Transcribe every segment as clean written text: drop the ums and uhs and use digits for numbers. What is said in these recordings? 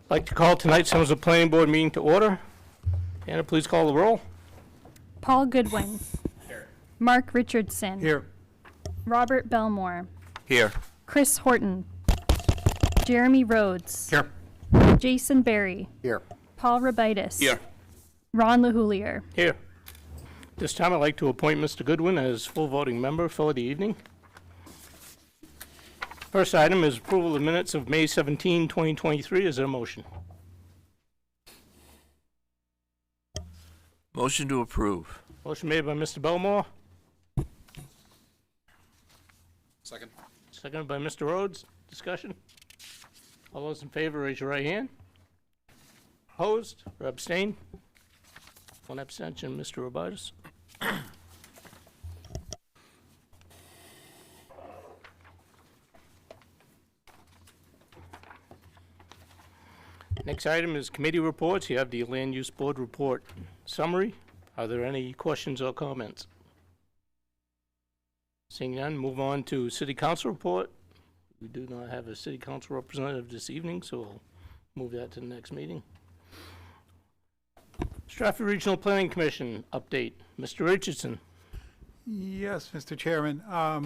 I'd like to call tonight's Somersworth Planning Board meeting to order. Anna, please call the roll. Paul Goodwin. Here. Mark Richardson. Here. Robert Belmore. Here. Chris Horton. Jeremy Rhodes. Here. Jason Berry. Here. Paul Robitis. Here. Ron LaHoulier. Here. This time I'd like to appoint Mr. Goodwin as full voting member for the evening. First item is approval of minutes of May 17, 2023. Is there a motion? Motion to approve. Motion made by Mr. Belmore. Second. Seconded by Mr. Rhodes. Discussion? All those in favor, raise your right hand. Opposed or abstained? One abstention, Mr. Robitis. Next item is committee reports. You have the Land Use Board report summary. Are there any questions or comments? Seeing none, move on to City Council report. We do not have a City Council representative this evening, so we'll move that to the next meeting. Stratford Regional Planning Commission update. Mr. Richardson. Yes, Mr. Chairman. A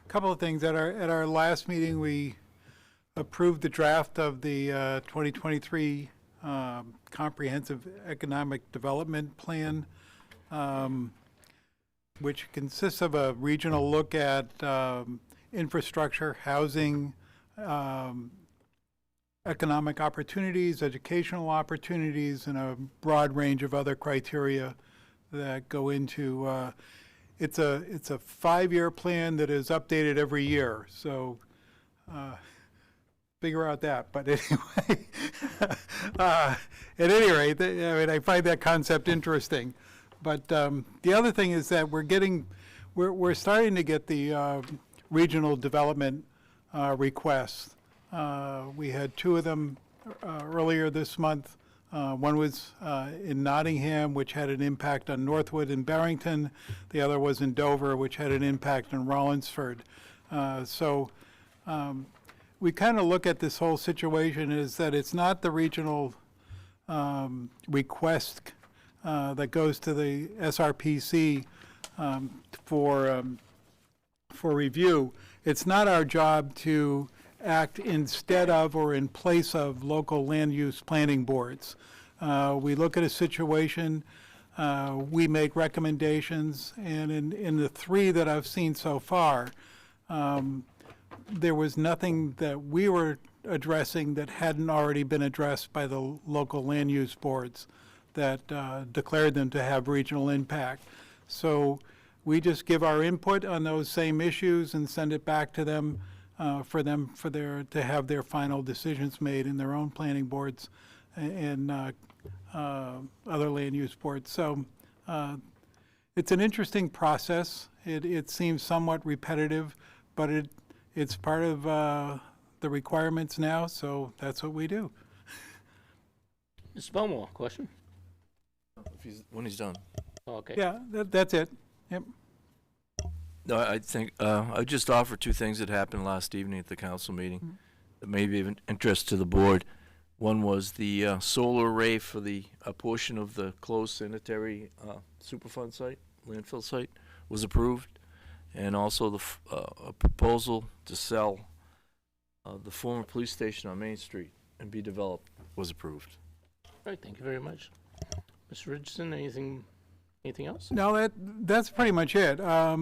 couple of things. At our last meeting, we approved the draft of the 2023 Comprehensive Economic Development Plan, which consists of a regional look at infrastructure, housing, economic opportunities, educational opportunities, and a broad range of other criteria that go into. It's a 5-year plan that is updated every year. So. Figure out that, but anyway, at any rate, I find that concept interesting. But the other thing is that we're starting to get the regional development requests. We had 2 of them earlier this month. One was in Nottingham, which had an impact on Northwood and Barrington. The other was in Dover, which had an impact on Rollinsford. We kind of look at this whole situation is that it's not the regional request that goes to the SRPC for review. It's not our job to act instead of or in place of local land use planning boards. We look at a situation, we make recommendations, and in the 3 that I've seen so far, there was nothing that we were addressing that hadn't already been addressed by the local land use boards that declared them to have regional impact. So we just give our input on those same issues and send it back to them to have their final decisions made in their own planning boards and other land use boards. So it's an interesting process. It seems somewhat repetitive, but it's part of the requirements now, so that's what we do. Mr. Belmore, question? When he's done. Oh, okay. Yeah, that's it. Yep. No, I think I just offer 2 things that happened last evening at the council meeting that may be of interest to the board. One was the solar array for a portion of the closed sanitary Superfund site, landfill site, was approved. And also a proposal to sell the former police station on Main Street and be developed was approved. All right, thank you very much. Mr. Richardson, anything else? No, that's pretty much it. I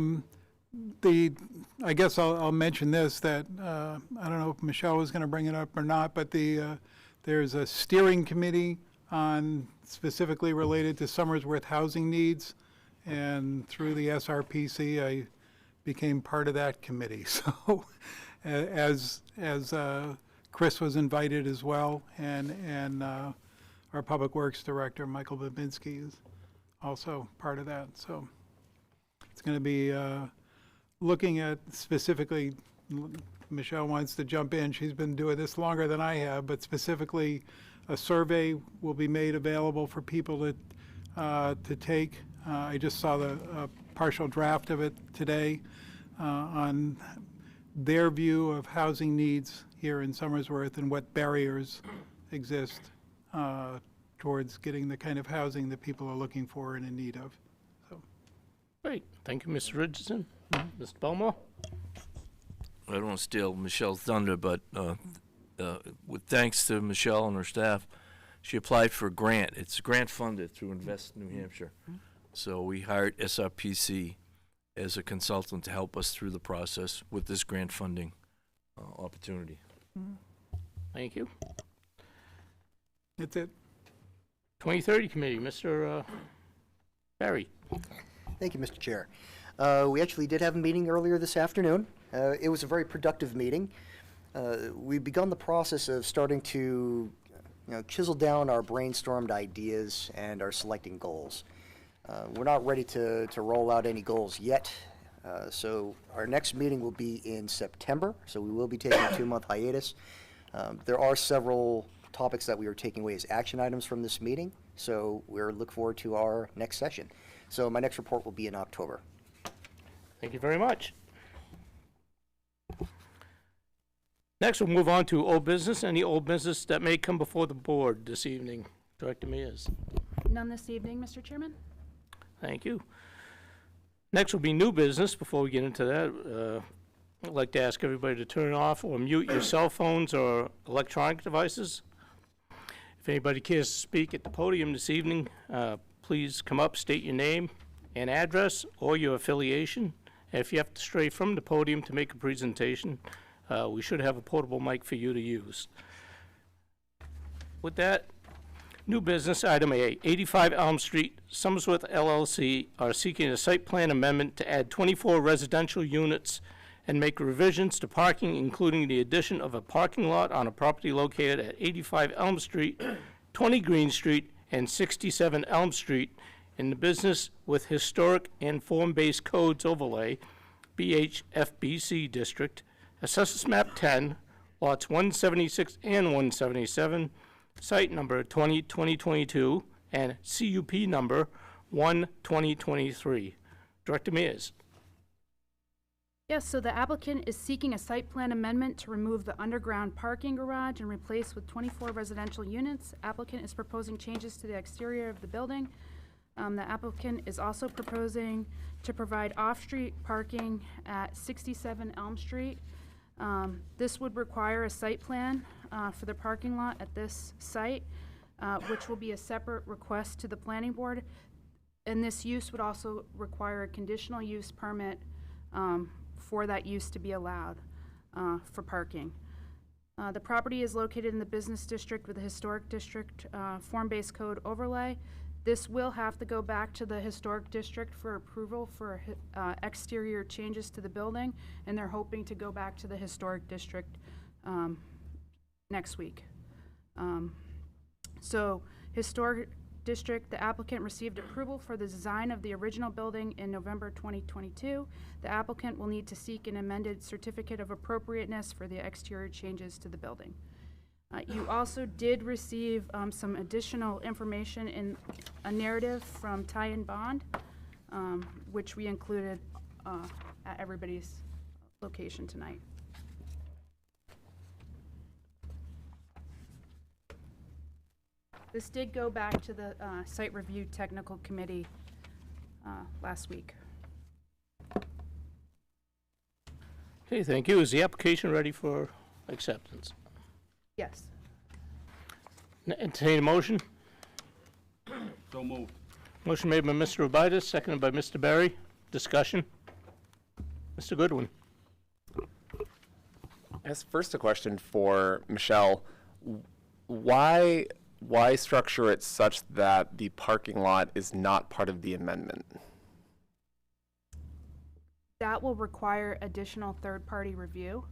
guess I'll mention this, that I don't know if Michelle was going to bring it up or not, but there's a steering committee on specifically related to Somersworth housing needs, and through the SRPC, I became part of that committee. So as Chris was invited as well, and our Public Works Director, Michael Babinski, is also part of that. So it's going to be looking at specifically, Michelle wants to jump in. She's been doing this longer than I have, but specifically a survey will be made available for people to take. I just saw the partial draft of it today on their view of housing needs here in Somersworth and what barriers exist towards getting the kind of housing that people are looking for and in need of. So, Great. Thank you, Mr. Richardson. Mr. Belmore? I don't want to steal Michelle's thunder, but with thanks to Michelle and her staff, she applied for a grant. It's grant funded through Invest New Hampshire. So we hired SRPC as a consultant to help us through the process with this grant funding opportunity. Thank you. that's it. 2030 Committee, Mr. Barry. Thank you, Mr. Chair. We actually did have a meeting earlier this afternoon. It was a very productive meeting. We've begun the process of starting to chisel down our brainstormed ideas and our selecting goals. We're not ready to roll out any goals yet. So our next meeting will be in September, so we will be taking a 2-month hiatus. There are several topics that we are taking away as action items from this meeting, so we're looking forward to our next session. So my next report will be in October. Thank you very much. Next, we'll move on to old business. Any old business that may come before the board this evening? Director Mears. None this evening, Mr. Chairman. Thank you. Next will be new business. Before we get into that, I'd like to ask everybody to turn off or mute your cell phones or electronic devices. If anybody cares to speak at the podium this evening, please come up, state your name and address or your affiliation. And if you have to stray from the podium to make a presentation, we should have a portable mic for you to use. With that, new business, item A, 85 Elm Street, Somersworth LLC are seeking a site plan amendment to add 24 residential units and make revisions to parking, including the addition of a parking lot on a property located at 85 Elm Street, 20 Green Street, and 67 Elm Street in the Business with Historic and Form-Based Codes Overlay, BHFBC District, Assessors Map 10, lots 176 and 177, site number 2022, and CUP number 1/2023. Director Mears. Yes, so the applicant is seeking a site plan amendment to remove the underground parking garage and replace with 24 residential units. Applicant is proposing changes to the exterior of the building. The applicant is also proposing to provide off-street parking at 67 Elm Street. This would require a site plan for the parking lot at this site, which will be a separate request to the planning board. And this use would also require a conditional use permit for that use to be allowed for parking. The property is located in the business district with a historic district form-based code overlay. This will have to go back to the historic district for approval for exterior changes to the building, and they're hoping to go back to the historic district next week. So historic district, the applicant received approval for the design of the original building in November 2022. The applicant will need to seek an amended certificate of appropriateness for the exterior changes to the building. You also did receive some additional information in a narrative from Ty and Bond, which we included at everybody's location tonight. This did go back to the Site Review Technical Committee last week. Okay, thank you. Is the application ready for acceptance? Yes. Entertain a motion? So moved. Motion made by Mr. Robitis, seconded by Mr. Barry. Discussion? Mr. Goodwin. As first a question for Michelle, why structure it such that the parking lot is not part of the amendment? That will require additional third-party review.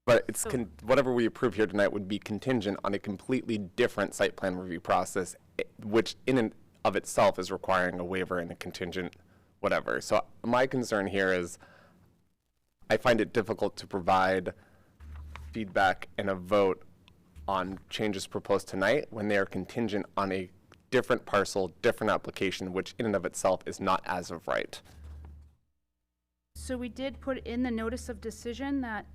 But it's whatever we approve here tonight would be contingent on a completely different site plan review process, which in and of itself is requiring a waiver and a contingent whatever. So my concern here is I find it difficult to provide feedback and a vote on changes proposed tonight when they are contingent on a different parcel, different application, which in and of itself is not as of right. So we did put in the notice of decision that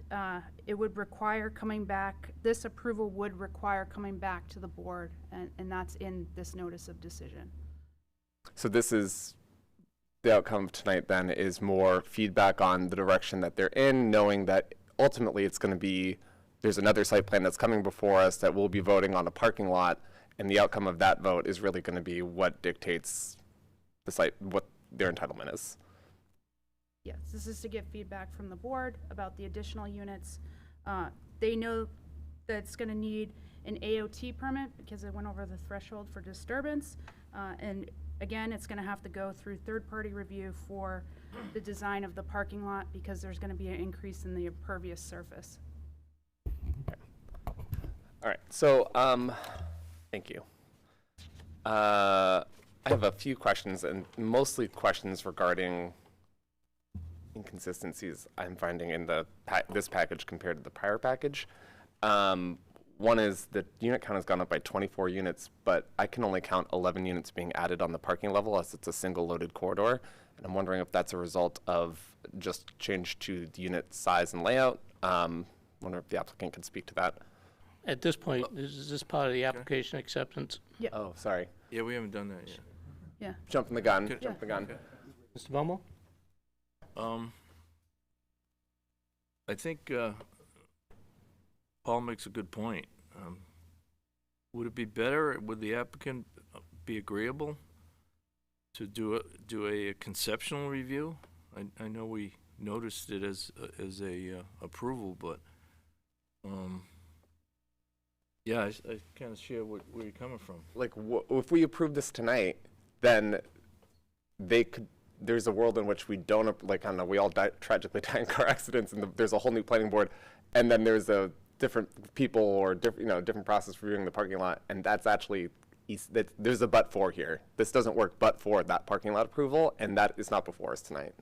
it would require coming back, this approval would require coming back to the board, and that's in this notice of decision. So this is, the outcome of tonight then is more feedback on the direction that they're in, knowing that ultimately it's going to be, there's another site plan that's coming before us that we'll be voting on a parking lot, and the outcome of that vote is really going to be what dictates the site, what their entitlement is. Yes, this is to get feedback from the board about the additional units. They know that it's gonna need an AOT permit because it went over the threshold for disturbance. And again, it's gonna have to go through third-party review for the design of the parking lot because there's gonna be an increase in the impervious surface. All right, so, thank you. I have a few questions, and mostly questions regarding inconsistencies I'm finding in the this package compared to the prior package. One is that unit count has gone up by 24 units, but I can only count 11 units being added on the parking level as it's a single loaded corridor. And I'm wondering if that's a result of just change to the unit size and layout. Wonder if the applicant can speak to that. At this point, is this part of the application acceptance? Oh, sorry. Yeah, we haven't done that yet. Yeah. Jumping the gun, Okay. jumping the gun. Mr. Belmore? I think Paul makes a good point. Would it be better, would the applicant be agreeable to do a conceptual review? I know we noticed it as a approval, but yeah, I kind of share where you're coming from. Like, if we approve this tonight, then they could, there's a world in which we don't, like, I don't know, we all tragically die in car accidents, and there's a whole new planning board, and then there's a different people or different process for reviewing the parking lot, and that's actually, there's a but for here. This doesn't work but for that parking lot approval, and that is not before us tonight.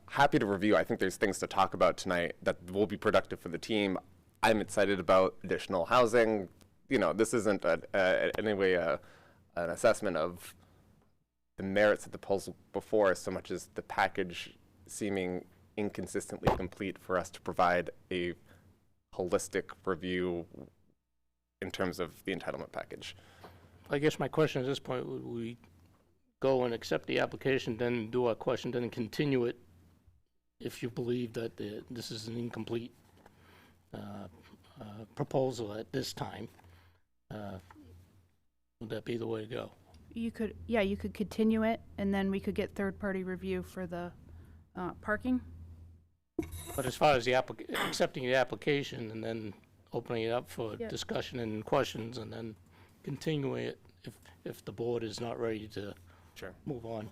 Happy to review. I think there's things to talk about tonight that will be productive for the team. I'm excited about additional housing. You know, this isn't anyway an assessment of the merits of the proposal before us so much as the package seeming inconsistently complete for us to provide a holistic review in terms of the entitlement package. I guess my question at this point, would we go and accept the application, then do our question, then continue it if you believe that this is an incomplete proposal at this time? Would that be the way to go? You could, yeah, you could continue it, and then we could get third-party review for the parking. But as far as the accepting the application and then opening it up for Yeah. discussion and questions and then continuing it if the board is not ready to Sure. move on.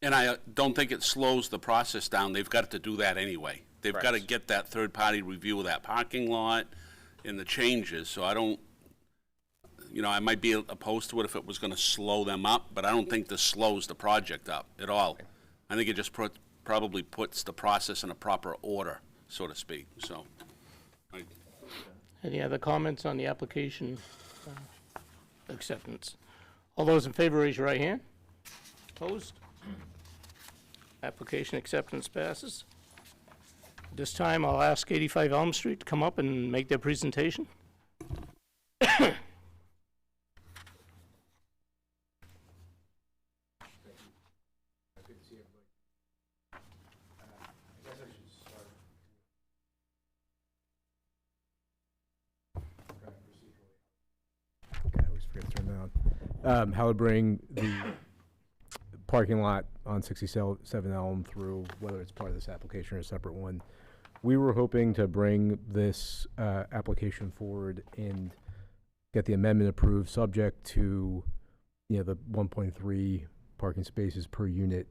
And I don't think it slows the process down. They've got to do that anyway. They've got to Correct. get that third-party review of that parking lot and the changes, so I don't, you know, I might be opposed to it if it was going to slow them up, but I don't think this slows the project up at all. I think it just probably puts the process in a proper order, so to speak, so. Any other comments on the application acceptance? All those in favor, raise your right hand. Opposed? Application acceptance passes. This time, I'll ask 85 Elm Street to come up and make their presentation. I always forget to turn that on. How to bring the parking lot on 67 Elm through, whether it's part of this application or a separate one. We were hoping to bring this application forward and get the amendment approved, subject to, the 1.3 parking spaces per unit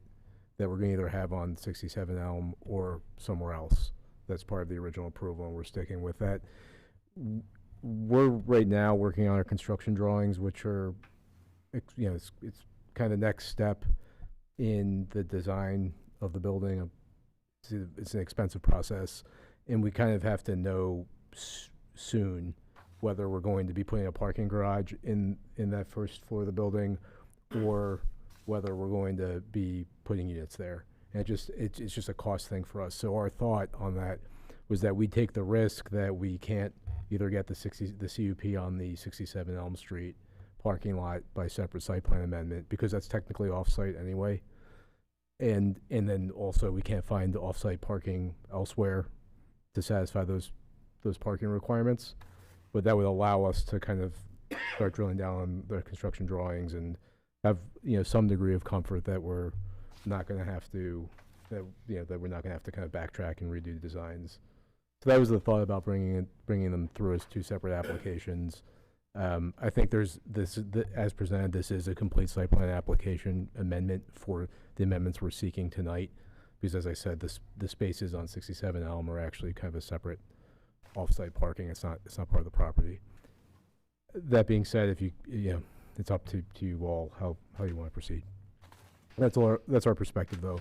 that we're going to either have on 67 Elm or somewhere else. That's part of the original approval, and we're sticking with that. We're right now working on our construction drawings, which are, it's kind of the next step in the design of the building. It's an expensive process, and we kind of have to know soon whether we're going to be putting a parking garage in that first floor of the building, or whether we're going to be putting units there. And it's just a cost thing for us. So our thought on that was that we take the risk that we can't either get the CUP on the 67 Elm Street parking lot by separate site plan amendment, because that's technically off-site anyway. And then also we can't find off-site parking elsewhere to satisfy those parking requirements. But that would allow us to kind of start drilling down on the construction drawings and have, some degree of comfort that we're not going to have to, that we're not going to have to kind of backtrack and redo designs. So that was the thought about bringing them through as two separate applications. I think as presented, this is a complete site plan application amendment for the amendments we're seeking tonight, because as I said, the spaces on 67 Elm are actually kind of a separate off-site parking. It's not part of the property. That being said, if it's up to you all how you want to proceed. That's our perspective, though.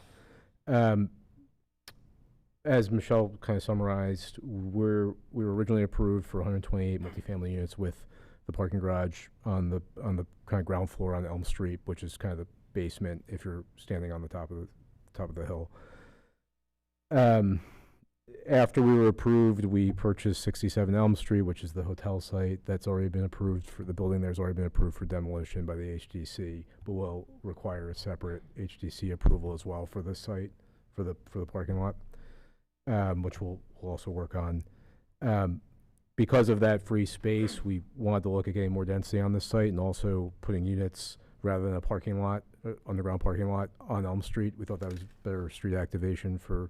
As Michelle kind of summarized, we were originally approved for 128 multifamily units with the parking garage on the kind of ground floor on Elm Street, which is kind of the basement if you're standing on the top of the hill. After we were approved, we purchased 67 Elm Street, which is the hotel site. That's already been approved for the building. There's already been approved for demolition by the HDC, but will require a separate HDC approval as well for this site, for the parking lot, which we'll also work on. Because of that free space, we wanted to look at getting more density on this site and also putting units rather than a parking lot, underground parking lot on Elm Street. We thought that was better street activation for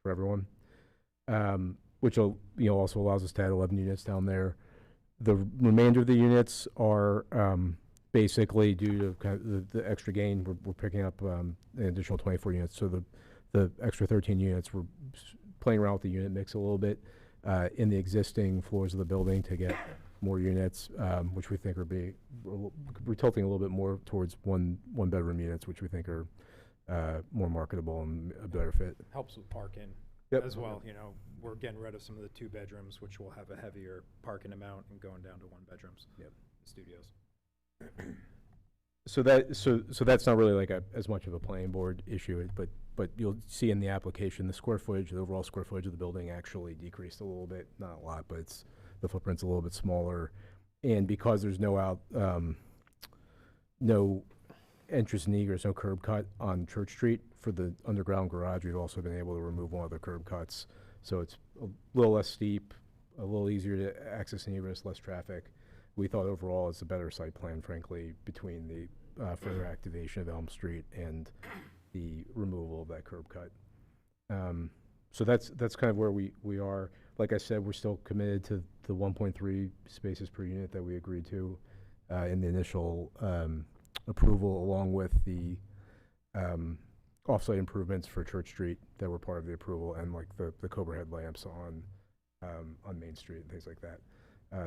everyone. Which also allows us to add 11 units down there. The remainder of the units are basically due to kind of the extra gain. We're picking up an additional 24 units. So the extra 13 units, we're playing around with the unit mix a little bit in the existing floors of the building to get more units, which we think we're tilting a little bit more towards one bedroom units, which we think are more marketable and a better fit. Helps with parking. Yep. As well, we're getting rid of some of the 2 bedrooms, which will have a heavier parking amount, and going down to 1 bedrooms. Yep. Studios. So that's not really like as much of a planning board issue, but you'll see in the application the overall square footage of the building actually decreased a little bit, not a lot, but the footprint's a little bit smaller, and because there's no entrance and egress, no curb cut on Church Street for the underground garage, we've also been able to remove one of the curb cuts. So it's a little less steep, a little easier to access and egress, less traffic. We thought overall it's a better site plan, frankly, between the further activation of Elm Street and the removal of that curb cut. So that's kind of where we are. Like I said, we're still committed to the 1.3 spaces per unit that we agreed to in the initial approval, along with the off-site improvements for Church Street that were part of the approval, and like the Cobra head lamps on Main Street and things like that.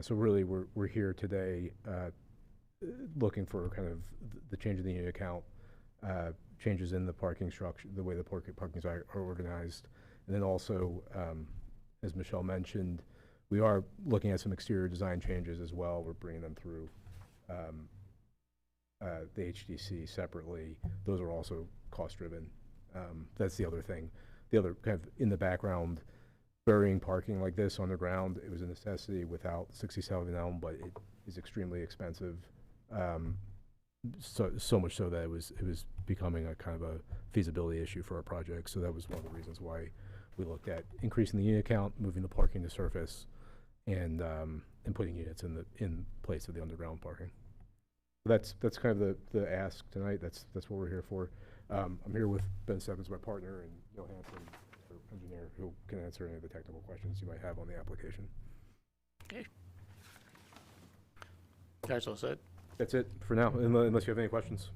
So really, we're here today looking for kind of the change in the unit count, changes in the parking structure, the way the parkings are organized, and then also, as Michelle mentioned, we are looking at some exterior design changes as well. We're bringing them through the HDC separately. Those are also cost-driven. That's the other thing. The other kind of in the background, burying parking like this on the ground, it was a necessity without 67 Elm, but it is extremely expensive. So much so that it was becoming a kind of a feasibility issue for our project. So that was one of the reasons why we looked at increasing the unit count, moving the parking to surface, and putting units in place of the underground parking. That's kind of the ask tonight. That's what we're here for. I'm here with Ben Stebbins, my partner, and Neil Hansen, our engineer, who can answer any of the technical questions you might have on the application. Okay. Guys all set? That's it for now, unless you have any questions.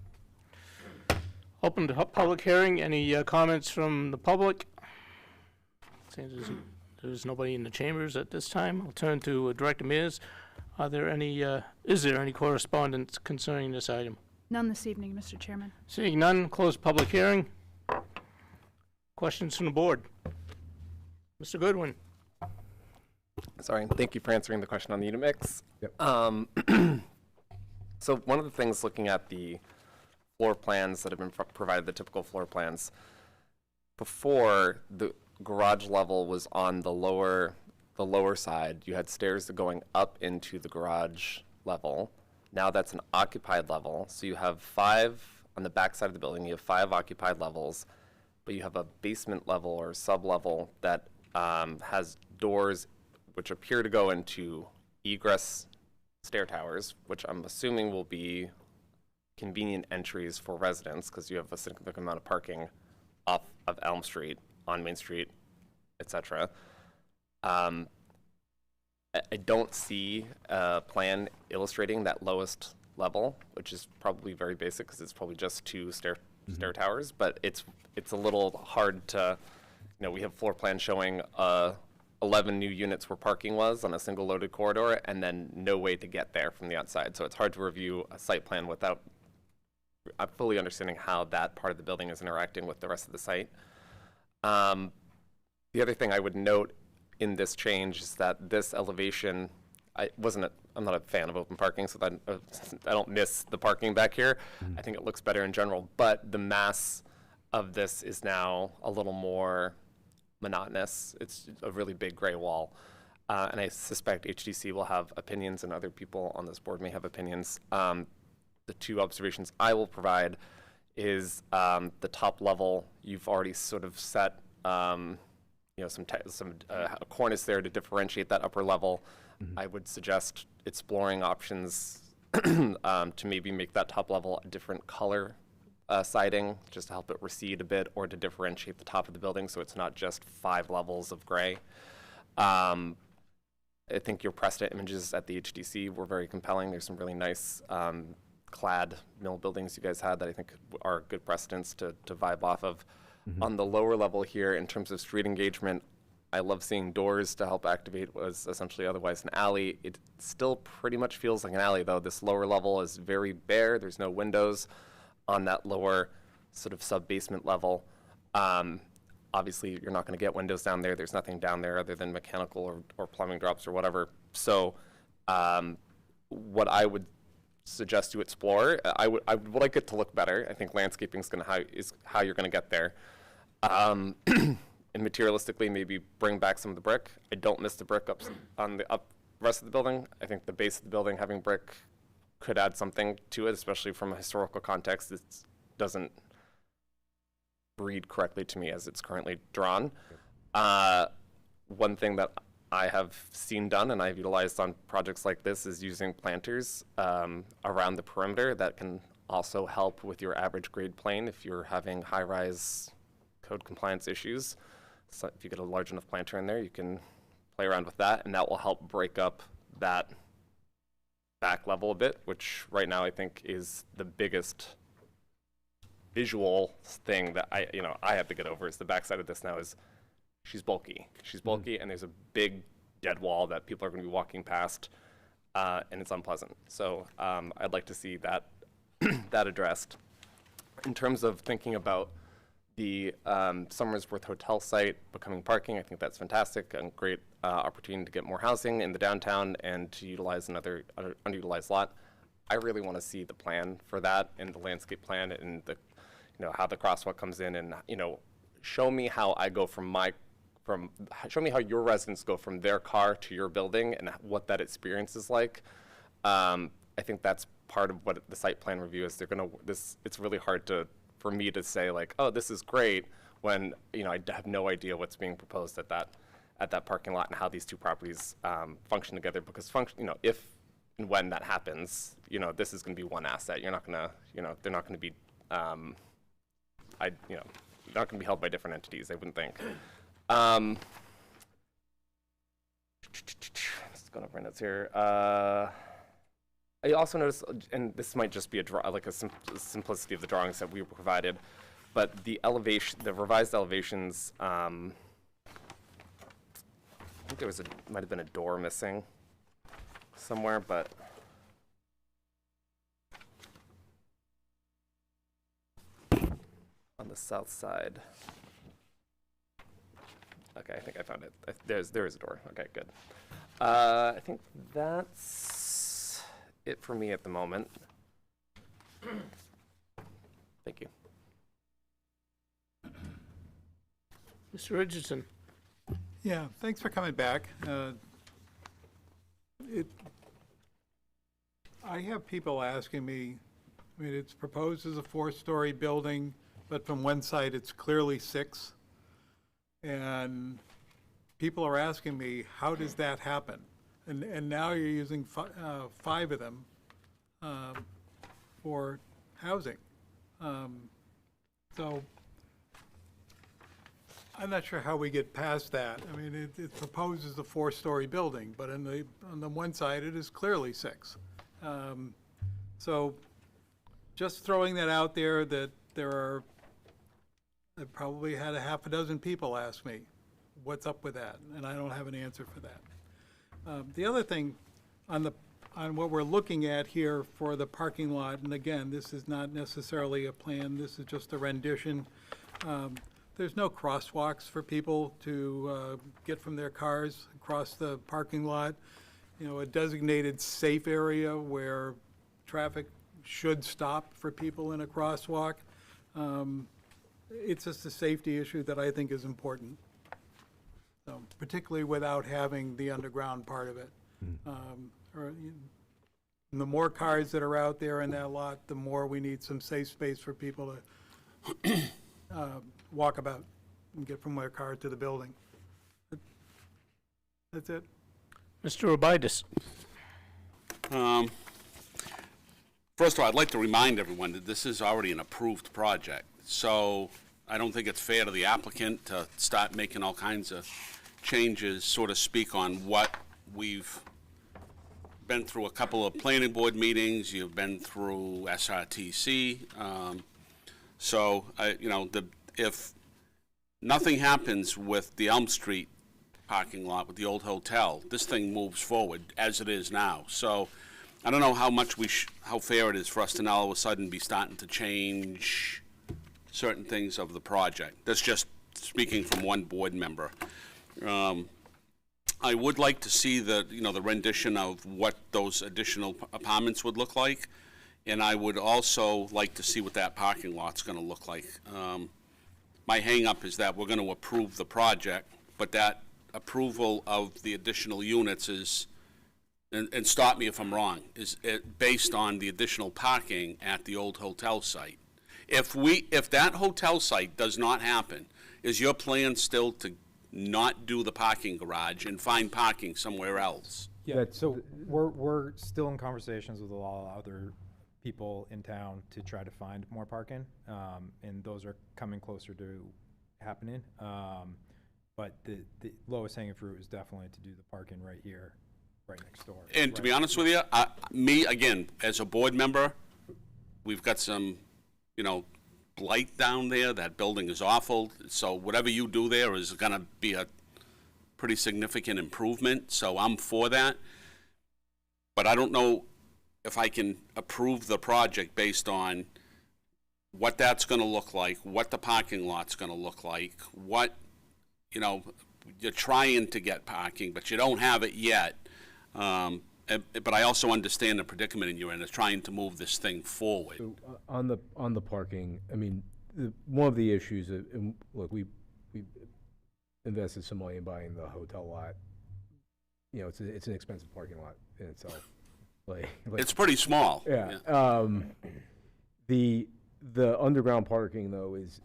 Open to public hearing. Any comments from the public? Seems there's nobody in the chambers at this time. I'll turn to Director Mears. Is there any correspondence concerning this item? None this evening, Mr. Chairman. Seeing none, close public hearing. Questions from the board? Mr. Goodwin? Sorry, thank you for answering the question on the unit mix. Yep. So one of the things looking at the floor plans that have been provided, the typical floor plans. Before, the garage level was on the lower side. You had stairs going up into the garage level. Now that's an occupied level. So you have 5 on the back side of the building. You have 5 occupied levels, but you have a basement level or sub-level that has doors which appear to go into egress stair towers, which I'm assuming will be convenient entries for residents because you have a significant amount of parking off of Elm Street, on Main Street, etc. I don't see a plan illustrating that lowest level, which is probably very basic because it's probably just 2 stair towers, but it's a little hard to, we have floor plans showing 11 new units where parking was on a single loaded corridor and then no way to get there from the outside. So it's hard to review a site plan without fully understanding how that part of the building is interacting with the rest of the site. The other thing I would note in this change is that this elevation, I'm not a fan of open parking, so that I don't miss the parking back here. I think it looks better in general, but the mass of this is now a little more monotonous. It's a really big gray wall. And I suspect HDC will have opinions and other people on this board may have opinions. The 2 observations I will provide is the top level. You've already sort of set a cornice there to differentiate that upper level. I would suggest exploring options to maybe make that top level a different color siding, just to help it recede a bit, or to differentiate the top of the building so it's not just 5 levels of gray. I think your precedent images at the HDC were very compelling. There's some really nice clad mill buildings you guys had that I think are good precedents to vibe off of. On the lower level here, in terms of street engagement, I love seeing doors to help activate what was essentially otherwise an alley. It still pretty much feels like an alley, though. This lower level is very bare. There's no windows on that lower sort of sub-basement level. Obviously, you're not going to get windows down there. There's nothing down there other than mechanical or plumbing drops or whatever. So what I would suggest you explore, I would like it to look better. I think landscaping is how you're going to get there. And materialistically, maybe bring back some of the brick. I don't miss the brick on the rest of the building. I think the base of the building having brick could add something to it, especially from a historical context. It doesn't read correctly to me as it's currently drawn. One thing that I have seen done and I've utilized on projects like this is using planters around the perimeter that can also help with your average grade plane if you're having high-rise code compliance issues. So if you get a large enough planter in there, you can play around with that, and that will help break up that back level a bit, which right now I think is the biggest visual thing that I have to get over. Is the backside of this now is she's bulky. She's bulky, and there's a big dead wall that people are going to be walking past, and it's unpleasant. So I'd like to see that that addressed. In terms of thinking about the Somersworth Hotel site becoming parking, I think that's fantastic and great opportunity to get more housing in the downtown and to utilize another underutilized lot. I really want to see the plan for that and the landscape plan and the, how the crosswalk comes in and, show me how I go show me how your residents go from their car to your building and what that experience is like. I think that's part of what the site plan review is. It's really hard for me to say like, oh, this is great when, I have no idea what's being proposed at that parking lot and how these 2 properties function together, because if and when that happens, this is going to be one asset. You're not going to, they're not going to be, not going to be held by different entities, I wouldn't think. Just going over my notes here. I also noticed, and this might just be a simplicity of the drawings that we were provided, but the revised elevations, I think there might have been a door missing somewhere, but on the south side. Okay, I think I found it. There is a door. Okay, good. I think that's it for me at the moment. Thank you. Mr. Richardson? Yeah, thanks for coming back. I have people asking me, I mean, it's proposed as a 4-story building, but from one side, it's clearly 6. And people are asking me, how does that happen? And now you're using 5 of them for housing. So I'm not sure how we get past that. I mean, it proposes a 4-story building, but on the one side, it is clearly 6. So just throwing that out there, that I probably had a half a dozen people ask me, what's up with that? And I don't have an answer for that. The other thing on what we're looking at here for the parking lot, and again, this is not necessarily a plan, this is just a rendition. There's no crosswalks for people to get from their cars across the parking lot. You know, a designated safe area where traffic should stop for people in a crosswalk. It's just a safety issue that I think is important. So, particularly without having the underground part of it. The more cars that are out there in that lot, the more we need some safe space for people to walk about and get from their car to the building. That's it. Mr. Robitis? First of all, I'd like to remind everyone that this is already an approved project. So I don't think it's fair to the applicant to start making all kinds of changes, so to speak, on what we've been through a couple of planning board meetings. You've been through SRTC. So, if nothing happens with the Elm Street parking lot with the old hotel, this thing moves forward as it is now. So I don't know how much how fair it is for us to now all of a sudden be starting to change certain things of the project. That's just speaking from one board member. I would like to see the rendition of what those additional apartments would look like, and I would also like to see what that parking lot's going to look like. My hang-up is that we're going to approve the project, but that approval of the additional units is, and stop me if I'm wrong, is based on the additional parking at the old hotel site. If that hotel site does not happen, is your plan still to not do the parking garage and find parking somewhere else? Yeah, so we're still in conversations with a lot of other people in town to try to find more parking, and those are coming closer to happening. But the lowest hanging fruit is definitely to do the parking right here, right next door. And to be honest with you, me, again, as a board member, we've got some, blight down there. That building is awful. So whatever you do there is going to be a pretty significant improvement. So I'm for that. But I don't know if I can approve the project based on what that's going to look like, what the parking lot's going to look like, what, you're trying to get parking, but you don't have it yet. But I also understand the predicament you're in, is trying to move this thing forward. So on the parking, I mean, one of the issues, look, we invested some money in buying the hotel lot. It's an expensive parking lot in itself. It's pretty small. Yeah. The underground parking though is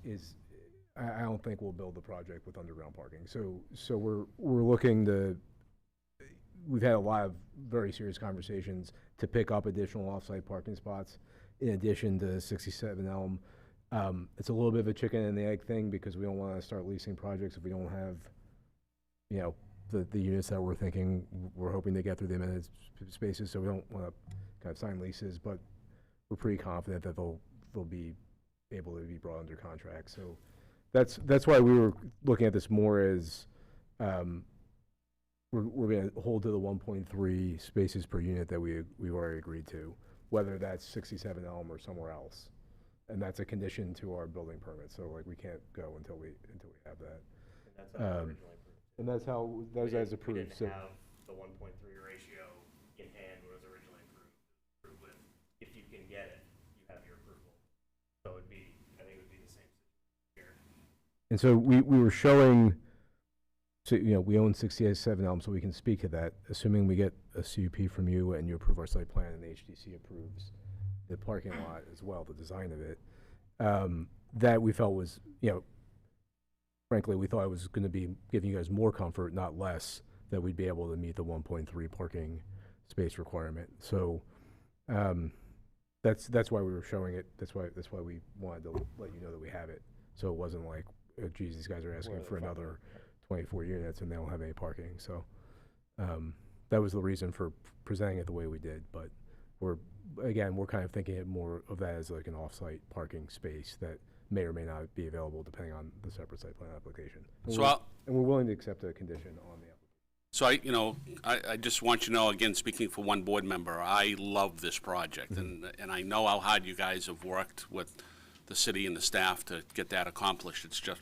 I don't think we'll build the project with underground parking. So we're looking to. We've had a lot of very serious conversations to pick up additional off-site parking spots in addition to 67 Elm. It's a little bit of a chicken and the egg thing because we don't want to start leasing projects if we don't have, the units that we're thinking we're hoping to get through the amended spaces. So we don't want to kind of sign leases, but we're pretty confident that they'll be able to be brought under contract. So that's why we were looking at this more as. We're going to hold to the 1.3 spaces per unit that we've already agreed to, whether that's 67 Elm or somewhere else, and that's a condition to our building permit. So we can't go until we have that. And that's how that was approved. We didn't have the 1.3 ratio in hand when it was originally approved with. If you can get it, you have your approval. So it'd be And so we were showing, so, we own 67 Elm, so we can speak to that, assuming we get a CUP from you and you approve our site plan and the HDC approves the parking lot as well, the design of it, that we felt was, frankly, we thought it was going to be giving you guys more comfort, not less, that we'd be able to meet the 1.3 parking space requirement. So that's why we were showing it. That's why we wanted to let you know that we have it. So it wasn't like, oh, geez, these guys are asking for another 24 units and they don't have any parking. So that was the reason for presenting it the way we did. But we're kind of thinking it more of that as like an off-site parking space that may or may not be available depending on the separate site plan application. And we're willing to accept a condition on the application. So I just want you to know, again, speaking for one board member, I love this project, and I know how hard you guys have worked with the city and the staff to get that accomplished. It's just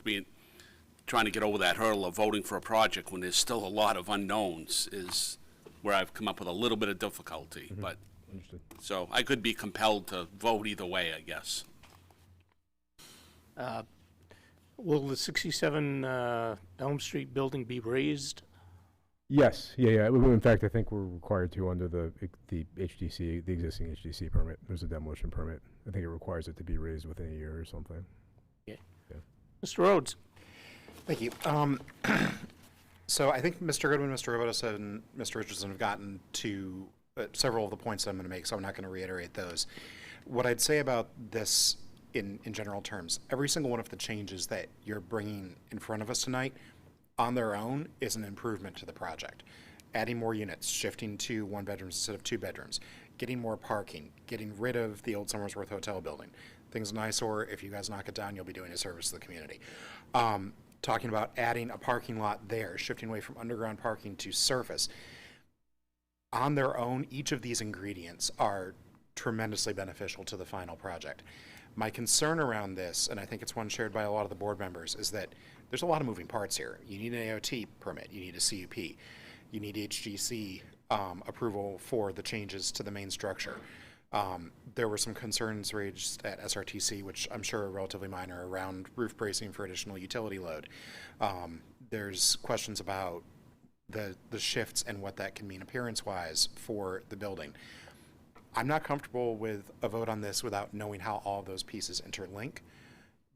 trying to get over that hurdle of voting for a project when there's still a lot of unknowns is where I've come up with a little bit of difficulty. But Understood. so I could be compelled to vote either way, I guess. Will the 67 Elm Street building be raised? Yes, yeah. In fact, I think we're required to under the HDC, the existing HDC permit. There's a demolition permit. I think it requires it to be raised within a year or something. Yeah. Mr. Rhodes? Thank you. So I think Mr. Goodwin, Mr. Roboto, and Mr. Richardson have gotten to several of the points that I'm going to make, so I'm not going to reiterate those. What I'd say about this in general terms, every single one of the changes that you're bringing in front of us tonight on their own is an improvement to the project. Adding more units, shifting to 1 bedrooms instead of 2 bedrooms, getting more parking, getting rid of the old Somersworth Hotel building. Things an eyesore. If you guys knock it down, you'll be doing a service to the community. Talking about adding a parking lot there, shifting away from underground parking to surface. On their own, each of these ingredients are tremendously beneficial to the final project. My concern around this, and I think it's one shared by a lot of the board members, is that there's a lot of moving parts here. You need an AOT permit, you need a CUP, you need HGC approval for the changes to the main structure. There were some concerns raised at SRTC, which I'm sure are relatively minor, around roof bracing for additional utility load. There's questions about the shifts and what that can mean appearance-wise for the building. I'm not comfortable with a vote on this without knowing how all of those pieces interlink.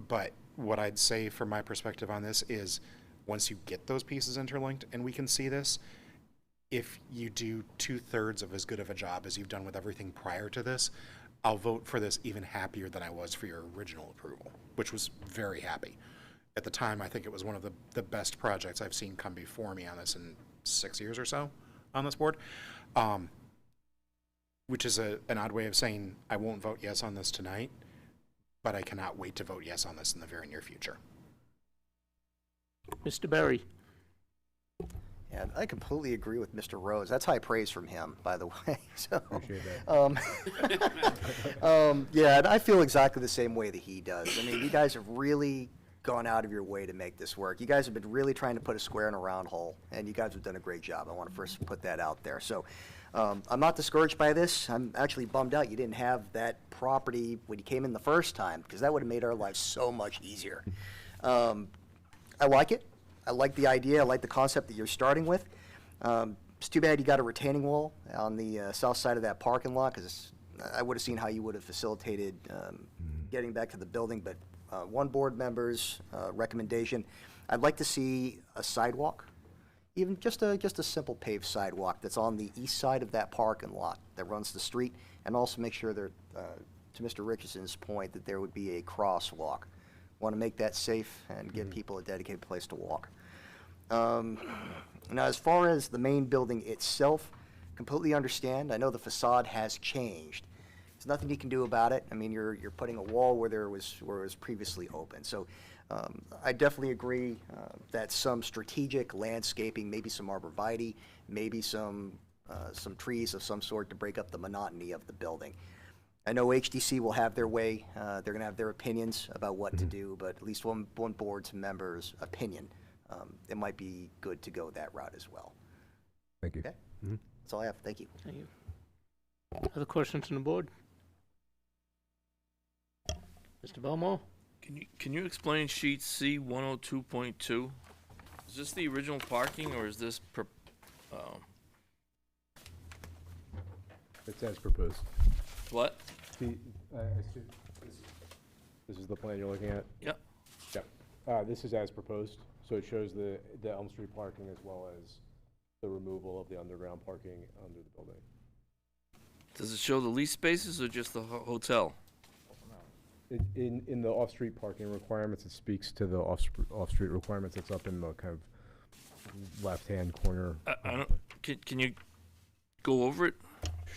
But what I'd say from my perspective on this is once you get those pieces interlinked and we can see this, if you do 2/3 of as good of a job as you've done with everything prior to this, I'll vote for this even happier than I was for your original approval, which was very happy. At the time, I think it was one of the best projects I've seen come before me on this in 6 years or so on this board. Which is an odd way of saying I won't vote yes on this tonight, but I cannot wait to vote yes on this in the very near future. Mr. Berry? Yeah, I completely agree with Mr. Rhodes. That's high praise from him, by the way. So, Appreciate that. yeah, and I feel exactly the same way that he does. I mean, you guys have really gone out of your way to make this work. You guys have been really trying to put a square in a round hole, and you guys have done a great job. I want to first put that out there. So I'm not discouraged by this. I'm actually bummed out you didn't have that property when you came in the first time, because that would have made our lives so much easier. I like it. I like the idea. I like the concept that you're starting with. It's too bad you got a retaining wall on the south side of that parking lot, because I would have seen how you would have facilitated getting back to the building. But one board member's recommendation, I'd like to see a sidewalk, even just a simple paved sidewalk that's on the east side of that parking lot that runs the street, and also make sure there, to Mr. Richardson's point, that there would be a crosswalk. Want to make that safe and give people a dedicated place to walk. Now, as far as the main building itself, completely understand. I know the facade has changed. There's nothing you can do about it. I mean, you're putting a wall where it was previously open. So I definitely agree that some strategic landscaping, maybe some arborvitae, maybe some trees of some sort to break up the monotony of the building. I know HDC will have their way. They're going to have their opinions about what to do, but at least one board's member's opinion, it might be good to go that route as well. Thank you. Okay? That's all I have. Thank you. Thank you. Other questions from the board? Mr. Belmore? Can you explain sheet C 102.2? Is this the original parking, or is this It's as proposed. what? The, this is the plan you're looking at? Yep. Yep. This is as proposed, so it shows the Elm Street parking as well as the removal of the underground parking under the building. Does it show the lease spaces or just the hotel? In the off-street parking requirements, it speaks to the off-street requirements. It's up in the kind of left-hand corner. I don't. Can you go over it?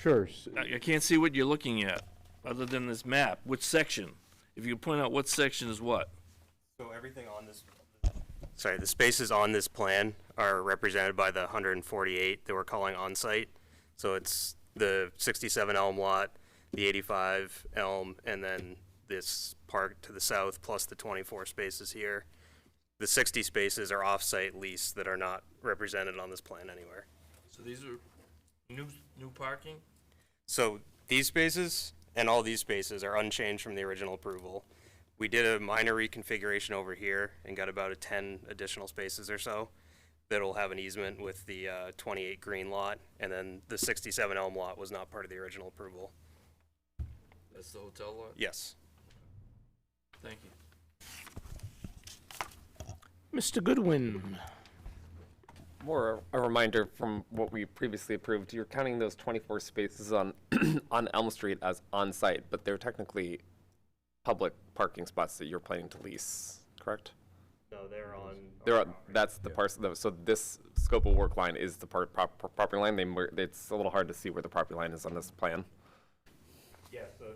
Sure. I can't see what you're looking at, other than this map. Which section? If you could point out what section is what. So everything on this, sorry, the spaces on this plan are represented by the 148 that we're calling on-site. So it's the 67 Elm lot, the 85 Elm, and then this park to the south, plus the 24 spaces here. The 60 spaces are off-site lease that are not represented on this plan anywhere. So these are new parking? So these spaces and all these spaces are unchanged from the original approval. We did a minor reconfiguration over here and got about 10 additional spaces or so that'll have an easement with the 28 green lot, and then the 67 Elm lot was not part of the original approval. That's the hotel lot? Yes. Thank you. Mr. Goodwin. More a reminder from what we previously approved, you're counting those 24 spaces on on Elm Street as on-site, but they're technically public parking spots that you're planning to lease, correct? No, they're on. That's the parcel. So this scope of work line is the property line. It's a little hard to see where the property line is on this plan. Yeah, so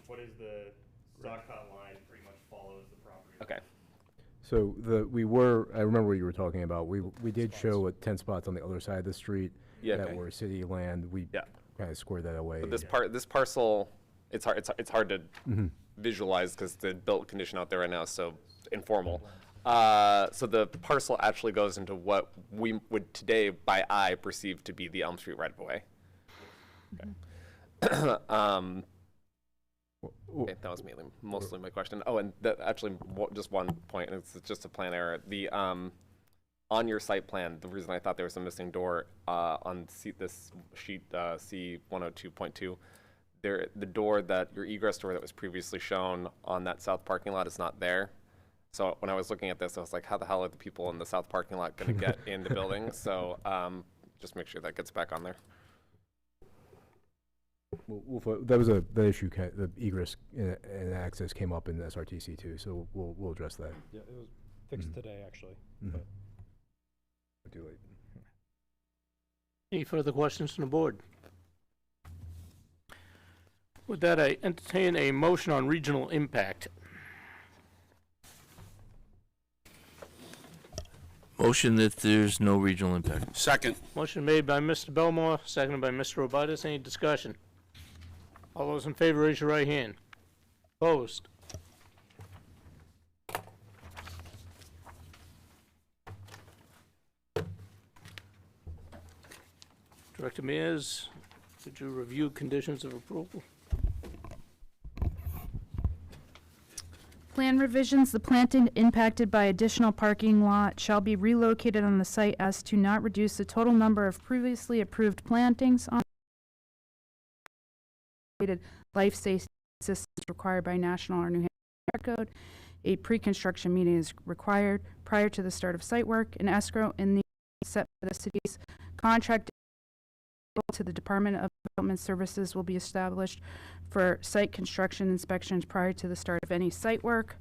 what is the stock lot line pretty much follows the property. Okay. So I remember what you were talking about. We did show 10 spots on the other side of the street that were city land. We kind of squared that away. But this parcel, it's hard to visualize because the built condition out there right now is so informal. So the parcel actually goes into what we would today by eye perceive to be the Elm Street right of way. Okay. Okay, that was mostly my question. Oh, and actually, just one point, and it's just a plan error. The on your site plan, the reason I thought there was a missing door on this sheet C102.2, the door your egress door that was previously shown on that south parking lot is not there. So when I was looking at this, I was like, how the hell are the people in the south parking lot going to get in the building? So just make sure that gets back on there. That was the issue. The egress and access came up in SRTC too, so we'll address that. Yeah, it was fixed today, actually. But too late. Any further questions from the board? With that, I entertain a motion on regional impact. Motion that there's no regional impact. Second. Motion made by Mr. Belmore, seconded by Mr. Robitis. Any discussion? All those in favor, raise your right hand. Opposed? Director Mears, did you review conditions of approval? Plan revisions, the planting impacted by additional parking lot shall be relocated on the site as to not reduce the total number of previously approved plantings on life safety systems required by national or New Hampshire code. A pre-construction meeting is required prior to the start of site work. An escrow in the set by the city's contract to the Department of Development Services will be established for site construction inspections prior to the start of any site work.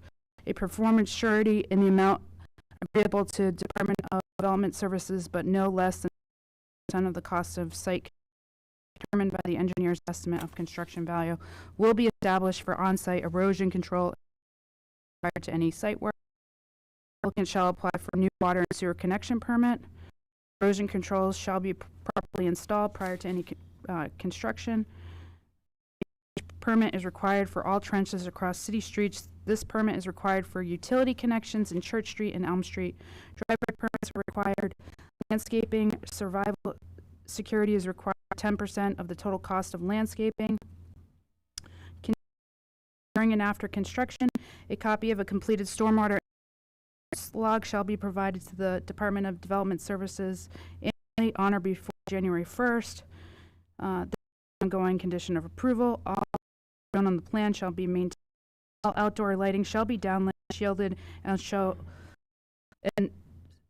A performance surety in the amount agreeable to Department of Development Services, but no less than 10% of the cost of site determined by the engineer's estimate of construction value, will be established for on-site erosion control prior to any site work. Applicant shall apply for a new water and sewer connection permit. Erosion controls shall be properly installed prior to any construction. Permit is required for all trenches across city streets. This permit is required for utility connections in Church Street and Elm Street. Driveway permits are required. Landscaping survival security is required 10% of the total cost of landscaping. during and after construction. A copy of a completed stormwater log shall be provided to the Department of Development Services on or before January 1st. The ongoing condition of approval, all shown on the plan shall be maintained. All outdoor lighting shall be downlit, shielded, and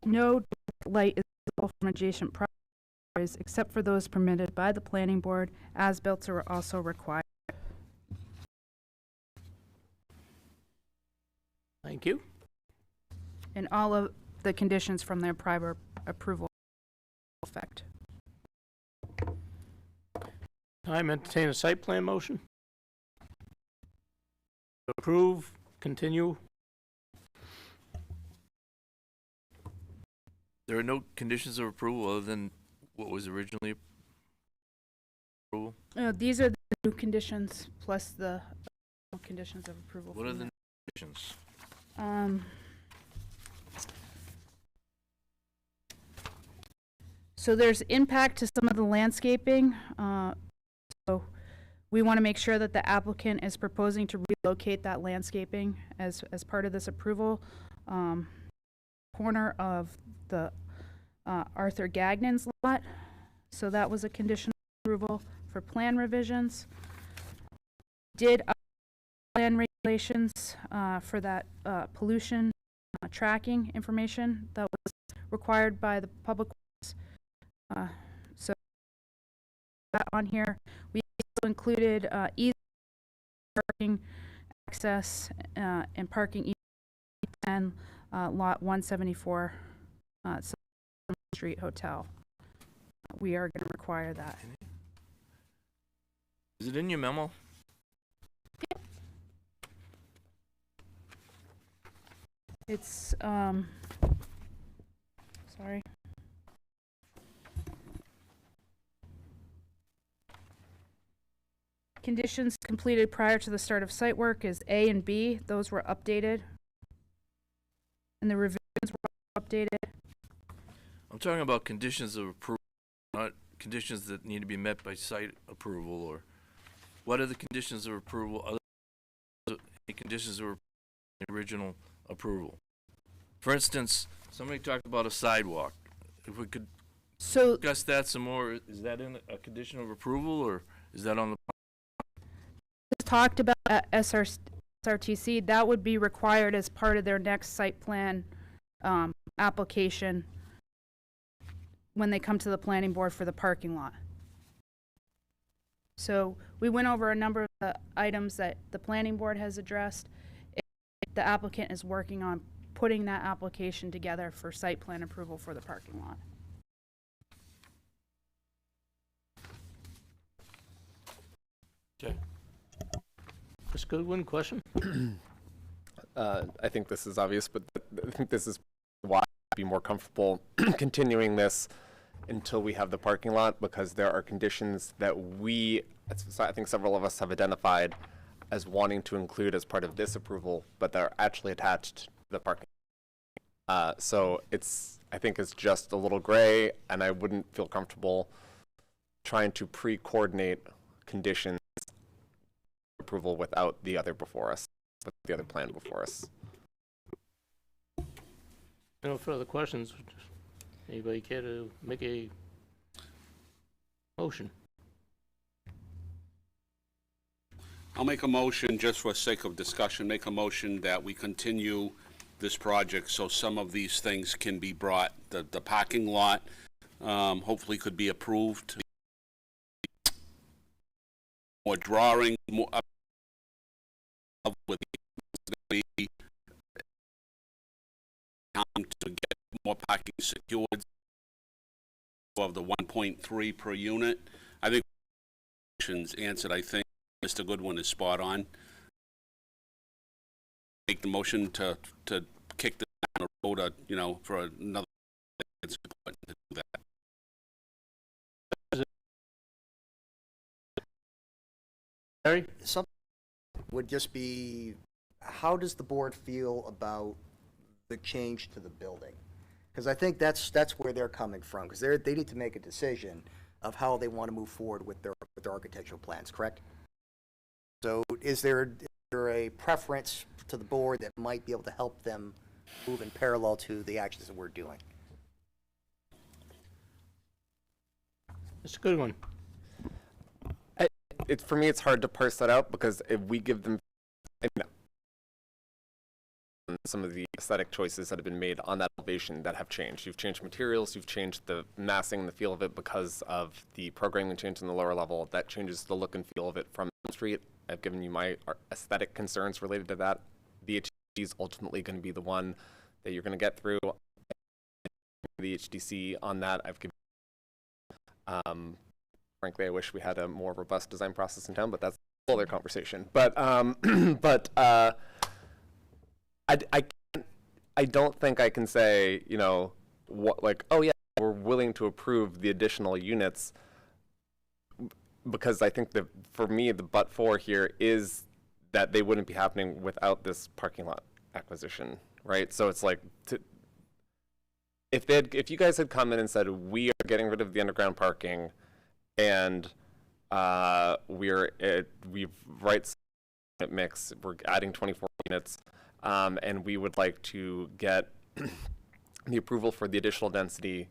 no light is visible from adjacent properties except for those permitted by the planning board. As-built are also required. Thank you. And all of the conditions from their prior approval effect. Time entertain a site plan motion. Approve, continue. There are no conditions of approval other than what was originally approval? These are the new conditions plus the conditions of approval. What are from the that. conditions? So there's impact to some of the landscaping. So we want to make sure that the applicant is proposing to relocate that landscaping as part of this approval. Corner of the Arthur Gagnon's lot. So that was a condition of approval for plan revisions. Did plan regulations for that pollution tracking information that was required by the public works. So that on here. We also included easy parking access and parking and lot 174 Street Hotel. We are going to require that. Is it in your memo? It's sorry. Conditions completed prior to the start of site work is A and B. Those were updated. And the revisions were updated. I'm talking about conditions of approval, not conditions that need to be met by site approval, or what are the conditions of approval other than the conditions of the original approval? For instance, somebody talked about a sidewalk. If we could discuss that some more, is that in a condition of approval, or is that on the talked about at SRTC, that would be required as part of their next site plan application when they come to the planning board for the parking lot. So we went over a number of the items that the planning board has addressed. The applicant is working on putting that application together for site plan approval for the parking lot. Okay. Ms. Goodwin, question? I think this is obvious, but I think this is why I'd be more comfortable continuing this until we have the parking lot, because there are conditions that I think several of us have identified as wanting to include as part of this approval, but they're actually attached to the parking. So I think it's just a little gray, and I wouldn't feel comfortable trying to pre-coordinate conditions approval without the other before us, with the other plan before us. No further questions. Anybody care to make a motion? I'll make a motion, just for sake of discussion, make a motion that we continue this project so some of these things can be brought, the parking lot, hopefully could be approved. More drawing, more up with the time to get more parking secured of the 1.3 per unit. I think questions answered. I think Mr. Goodwin is spot on. Make the motion to kick this down the road, for another. It's important to do that. Harry? Something would just be, how does the board feel about the change to the building? Because I think that's where they're coming from, because they need to make a decision of how they want to move forward with their architectural plans, correct? So is there there a preference to the board that might be able to help them move in parallel to the actions that we're doing? It's a good one. For me, it's hard to parse that out because if we give them some of the aesthetic choices that have been made on that elevation that have changed. You've changed materials, you've changed the massing and the feel of it because of the programming change in the lower level. That changes the look and feel of it from the street. I've given you my aesthetic concerns related to that. The HDC is ultimately going to be the one that you're going to get through. The HDC on that, I've given. Frankly, I wish we had a more robust design process in town, but that's a whole other conversation. But I don't think I can say, you know, what, like, oh yeah, we're willing to approve the additional units, because I think that for me the but for here is that they wouldn't be happening without this parking lot acquisition, right? So it's like, if you guys had come in and said we are getting rid of the underground parking, and we've right mix, we're adding 24 units, and we would like to get the approval for the additional density,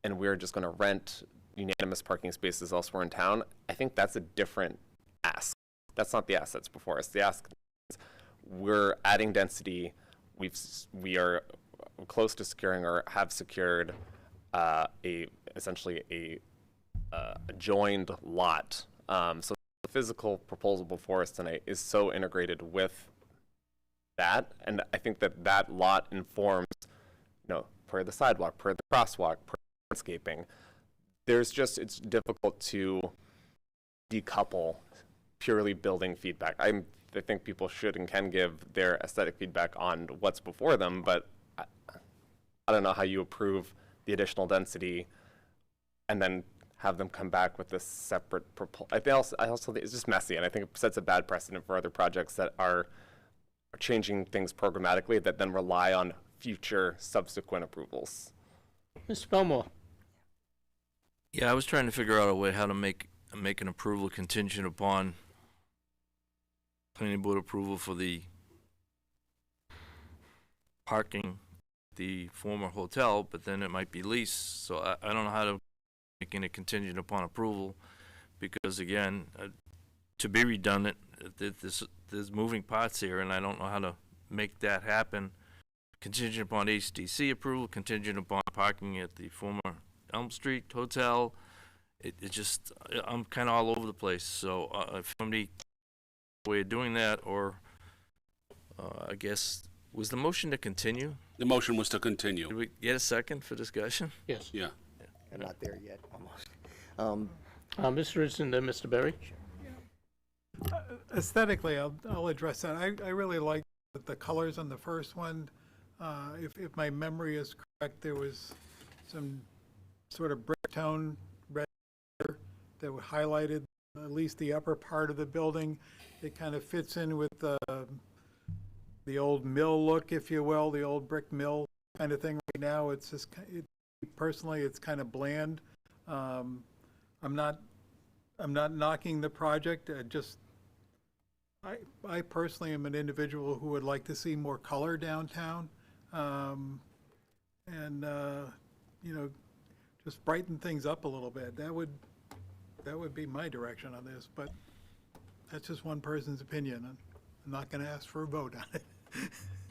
and we're just going to rent unanimous parking spaces elsewhere in town. I think that's a different ask. That's not the ask that's before us. The ask is we're adding density. We are close to securing or have secured essentially a joined lot. So the physical proposal before us tonight is so integrated with that, and I think that that lot informs, you know, per the sidewalk, per the crosswalk, per landscaping. There's just, it's difficult to decouple purely building feedback. I think people should and can give their aesthetic feedback on what's before them, but I don't know how you approve the additional density and then have them come back with this separate proposal. I also think it's just messy, and I think it sets a bad precedent for other projects that are changing things programmatically that then rely on future subsequent approvals. Mr. Belmore. Yeah, I was trying to figure out a way how to make an approval contingent upon planning board approval for the parking, the former hotel, but then it might be leased. So I don't know how to making it contingent upon approval, because again, to be redundant, there's moving parts here, and I don't know how to make that happen. Contingent upon HDC approval, contingent upon parking at the former Elm Street Hotel. It just, I'm kind of all over the place. So if somebody way of doing that, or I guess, was the motion to continue? The motion was to continue. Did we get a second for discussion? Yes. Yeah. I'm not there yet, almost. Mr. Richardson, then Mr. Berry. Aesthetically, I'll address that. I really like the colors on the first one. If my memory is correct, there was some sort of brick tone red that highlighted at least the upper part of the building. It kind of fits in with the old mill look, if you will, the old brick mill kind of thing. Right now, it's just, personally, it's kind of bland. I'm not knocking the project. I personally am an individual who would like to see more color downtown, and you know, just brighten things up a little bit. That would be my direction on this, but that's just one person's opinion. I'm not going to ask for a vote on it.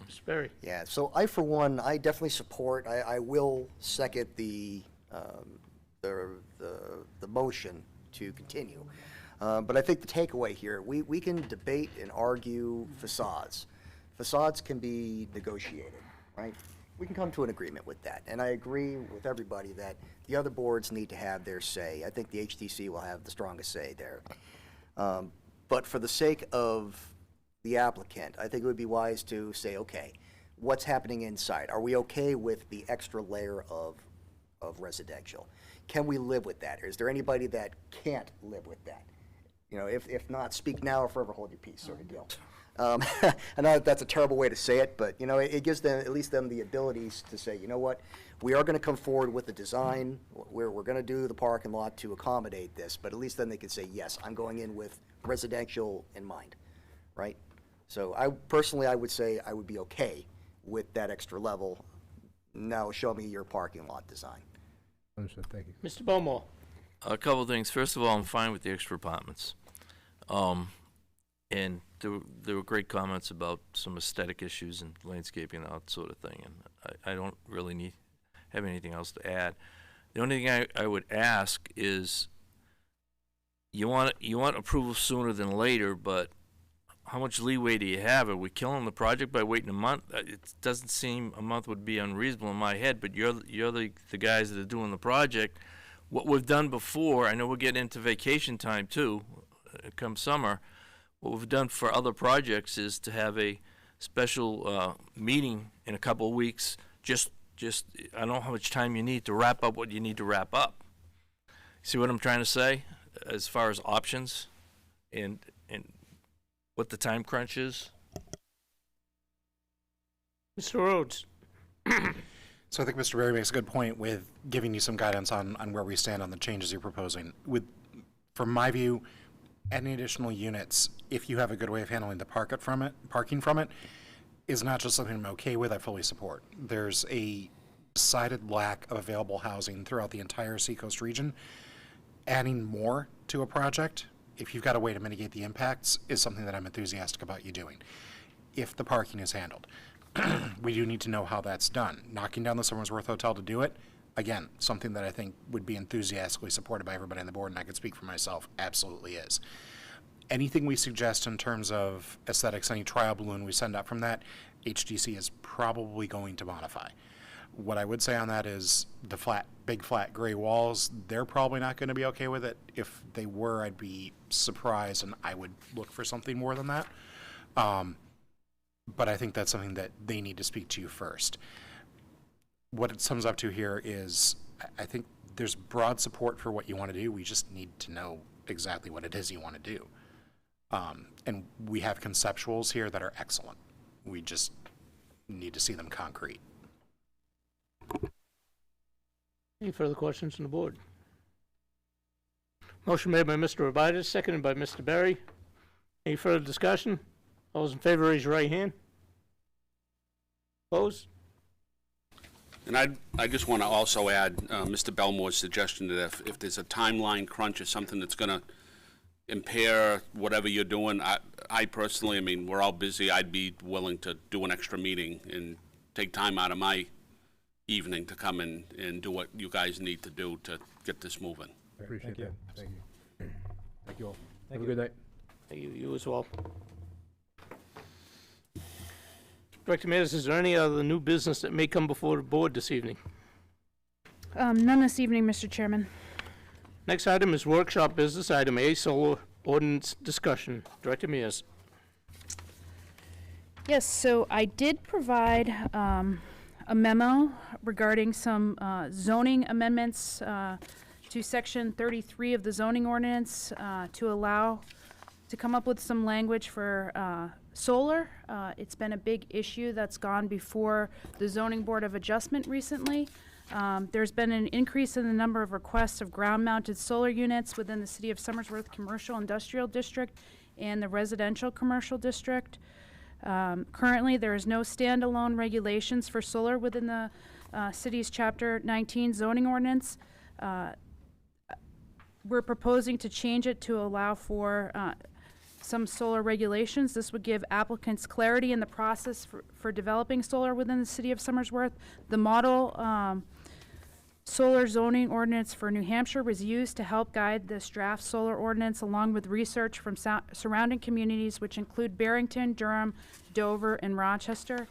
Mr. Berry. Yeah, so I, for one, I definitely support, I will second the motion to continue. But I think the takeaway here, we can debate and argue facades. Facades can be negotiated, right? We can come to an agreement with that. And I agree with everybody that the other boards need to have their say. I think the HDC will have the strongest say there. But for the sake of the applicant, I think it would be wise to say, okay, what's happening inside? Are we okay with the extra layer of residential? Can we live with that? Or is there anybody that can't live with that? You know, if not, speak now or forever hold your peace, sort of deal. I know that's a terrible way to say it, but, you know, it gives them, at least them, the abilities to say, you know what, we are going to come forward with the design where we're going to do the parking lot to accommodate this, but at least then they can say, yes, I'm going in with residential in mind, right? So I would say I would be okay with that extra level. Now show me your parking lot design. Understood, thank you. Mr. Belmore? A couple things. First of all, I'm fine with the extra apartments. And there were great comments about some aesthetic issues and landscaping and that sort of thing. And I don't really have anything else to add. The only thing I would ask is, you want approval sooner than later, but how much leeway do you have? Are we killing the project by waiting a month? It doesn't seem a month would be unreasonable in my head, but you're the guys that are doing the project. What we've done before, I know we're getting into vacation time too, come summer. What we've done for other projects is to have a special meeting in a couple of weeks. Just I don't know how much time you need to wrap up what you need to wrap up. See what I'm trying to say as far as options and what the time crunch is? Mr. Rhodes? So I think Mr. Berry makes a good point with giving you some guidance on where we stand on the changes you're proposing. From my view, any additional units, if you have a good way of handling the parking from it, is not just something I'm okay with, I fully support. There's a cited lack of available housing throughout the entire Seacoast region. Adding more to a project, if you've got a way to mitigate the impacts, is something that I'm enthusiastic about you doing, if the parking is handled. We do need to know how that's done. Knocking down the Somersworth Hotel to do it, again, something that I think would be enthusiastically supported by everybody on the board, and I could speak for myself, absolutely is. Anything we suggest in terms of aesthetics, any trial balloon we send up from that, HDC is probably going to modify. What I would say on that is the big flat gray walls, they're probably not going to be okay with it. If they were, I'd be surprised, and I would look for something more than that. But I think that's something that they need to speak to you first. What it sums up to here is, I think there's broad support for what you want to do. We just need to know exactly what it is you want to do. And we have conceptuals here that are excellent. We just need to see them concrete. Any further questions from the board? Motion made by Mr. Robidas, seconded by Mr. Berry. Any further discussion? All those in favor, raise your right hand. Opposed? And I just want to also add Mr. Belmore's suggestion that if there's a timeline crunch or something that's going to impair whatever you're doing, I personally, I mean, we're all busy. I'd be willing to do an extra meeting and take time out of my evening to come in and do what you guys need to do to get this moving. I appreciate that. Thank you. Thank you all. Thank Have you. a good night. You as well. Director Matters, is there any other new business that may come before the board this evening? None this evening, Mr. Chairman. Next item is workshop business, item A, solar ordinance discussion. Director Mears. Yes, so I did provide a memo regarding some zoning amendments to section 33 of the zoning ordinance to come up with some language for solar. It's been a big issue that's gone before the Zoning Board of Adjustment recently. There's been an increase in the number of requests of ground-mounted solar units within the City of Somersworth Commercial Industrial District and the Residential Commercial District. Currently, there is no standalone regulations for solar within the city's Chapter 19 zoning ordinance. We're proposing to change it to allow for some solar regulations. This would give applicants clarity in the process for developing solar within the City of Somersworth. The model solar zoning ordinance for New Hampshire was used to help guide this draft solar ordinance, along with research from surrounding communities, which include Barrington, Durham, Dover, and Rochester.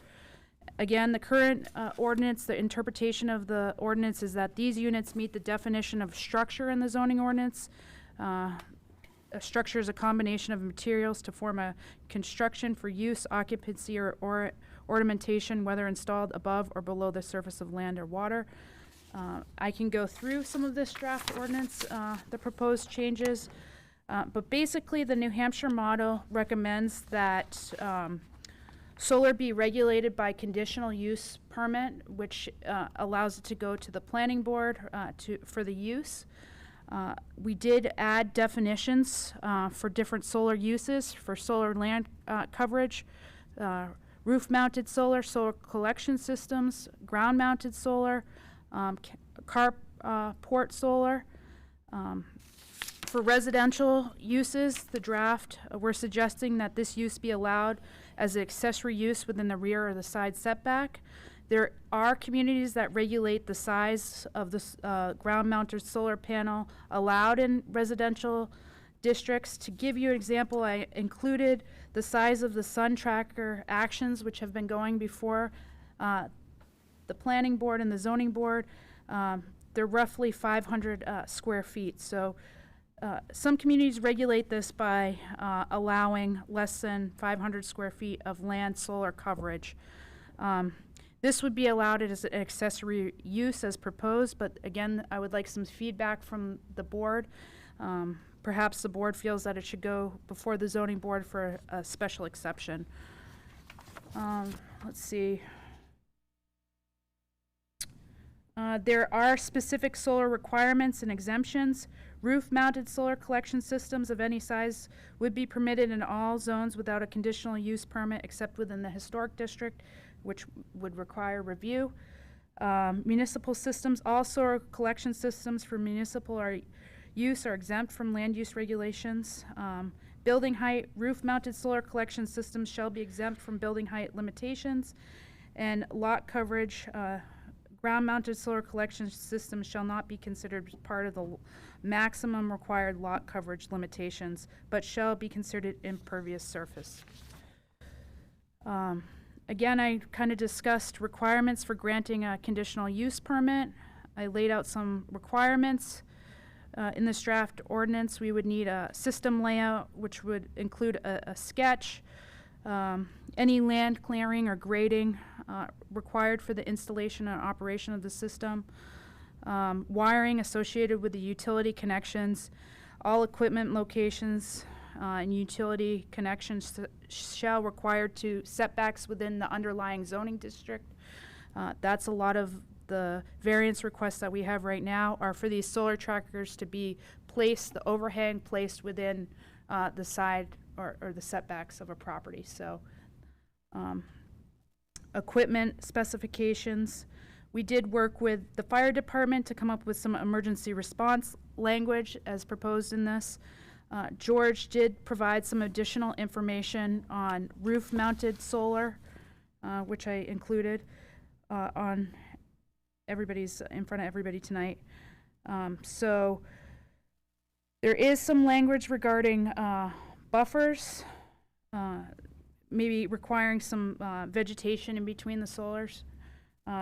Again, the current ordinance, the interpretation of the ordinance is that these units meet the definition of structure in the zoning ordinance. A structure is a combination of materials to form a construction for use, occupancy, or ornamentation, whether installed above or below the surface of land or water. I can go through some of this draft ordinance, the proposed changes, but basically the New Hampshire model recommends that solar be regulated by conditional use permit, which allows it to go to the planning board for the use. We did add definitions for different solar uses, for solar land coverage, roof-mounted solar, solar collection systems, ground-mounted solar, carport solar. For residential uses, the draft, we're suggesting that this use be allowed as an accessory use within the rear or the side setback. There are communities that regulate the size of the ground-mounted solar panel allowed in residential districts. To give you an example, I included the size of the sun tracker actions, which have been going before the planning board and the zoning board. They're roughly 500 square feet. So some communities regulate this by allowing less than 500 square feet of land solar coverage. This would be allowed as an accessory use as proposed, but again, I would like some feedback from the board. Perhaps the board feels that it should go before the zoning board for a special exception. Let's see. There are specific solar requirements and exemptions. Roof-mounted solar collection systems of any size would be permitted in all zones without a conditional use permit except within the historic district, which would require review. Municipal systems, all solar collection systems for municipal use are exempt from land use regulations. Building height, roof-mounted solar collection systems shall be exempt from building height limitations. And lot coverage, ground-mounted solar collection systems shall not be considered part of the maximum required lot coverage limitations, but shall be considered impervious surface. Again, I kind of discussed requirements for granting a conditional use permit. I laid out some requirements. In this draft ordinance, we would need a system layout, which would include a sketch, any land clearing or grading required for the installation and operation of the system, wiring associated with the utility connections, all equipment locations and utility connections shall require to setbacks within the underlying zoning district. That's a lot of the variance requests that we have right now are for these solar trackers to be placed, the overhang placed within the side or the setbacks of a property. So equipment specifications. We did work with the fire department to come up with some emergency response language as proposed in this. George did provide some additional information on roof-mounted solar, which I included on everybody's in front of everybody tonight. So there is some language regarding buffers, maybe requiring some vegetation in between the solars.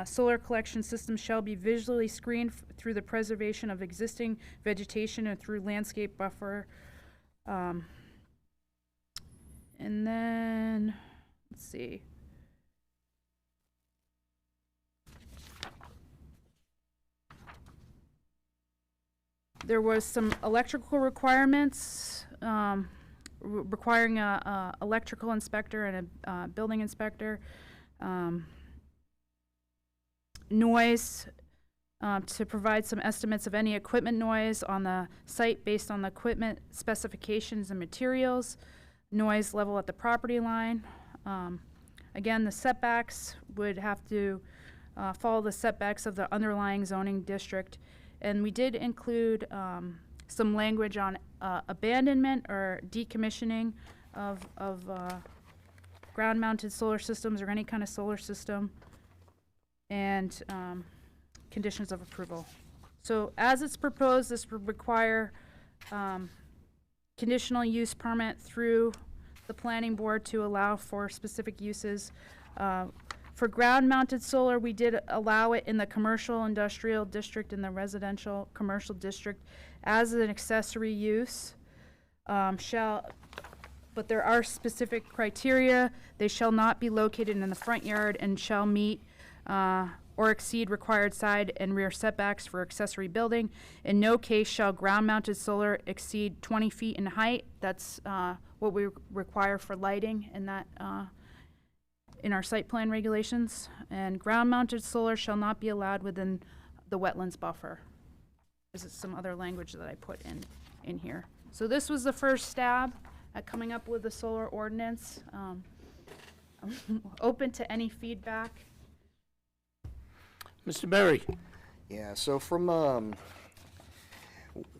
Solar collection systems shall be visually screened through the preservation of existing vegetation and through landscape buffer. And then, let's see. There was some electrical requirements requiring a electrical inspector and a building inspector. Noise, to provide some estimates of any equipment noise on the site based on the equipment specifications and materials, noise level at the property line. Again, the setbacks would have to follow the setbacks of the underlying zoning district. And we did include some language on abandonment or decommissioning of ground-mounted solar systems or any kind of solar system, and conditions of approval. So as it's proposed, this would require conditional use permit through the planning board to allow for specific uses. For ground-mounted solar, we did allow it in the commercial industrial district and the residential commercial district as an accessory use. But there are specific criteria. They shall not be located in the front yard and shall meet or exceed required side and rear setbacks for accessory building. In no case shall ground-mounted solar exceed 20 feet in height. That's what we require for lighting in that in our site plan regulations. And ground-mounted solar shall not be allowed within the wetlands buffer. This is some other language that I put in here. So this was the first stab at coming up with the solar ordinance. I'm open to any feedback. Mr. Berry? Yeah, so from,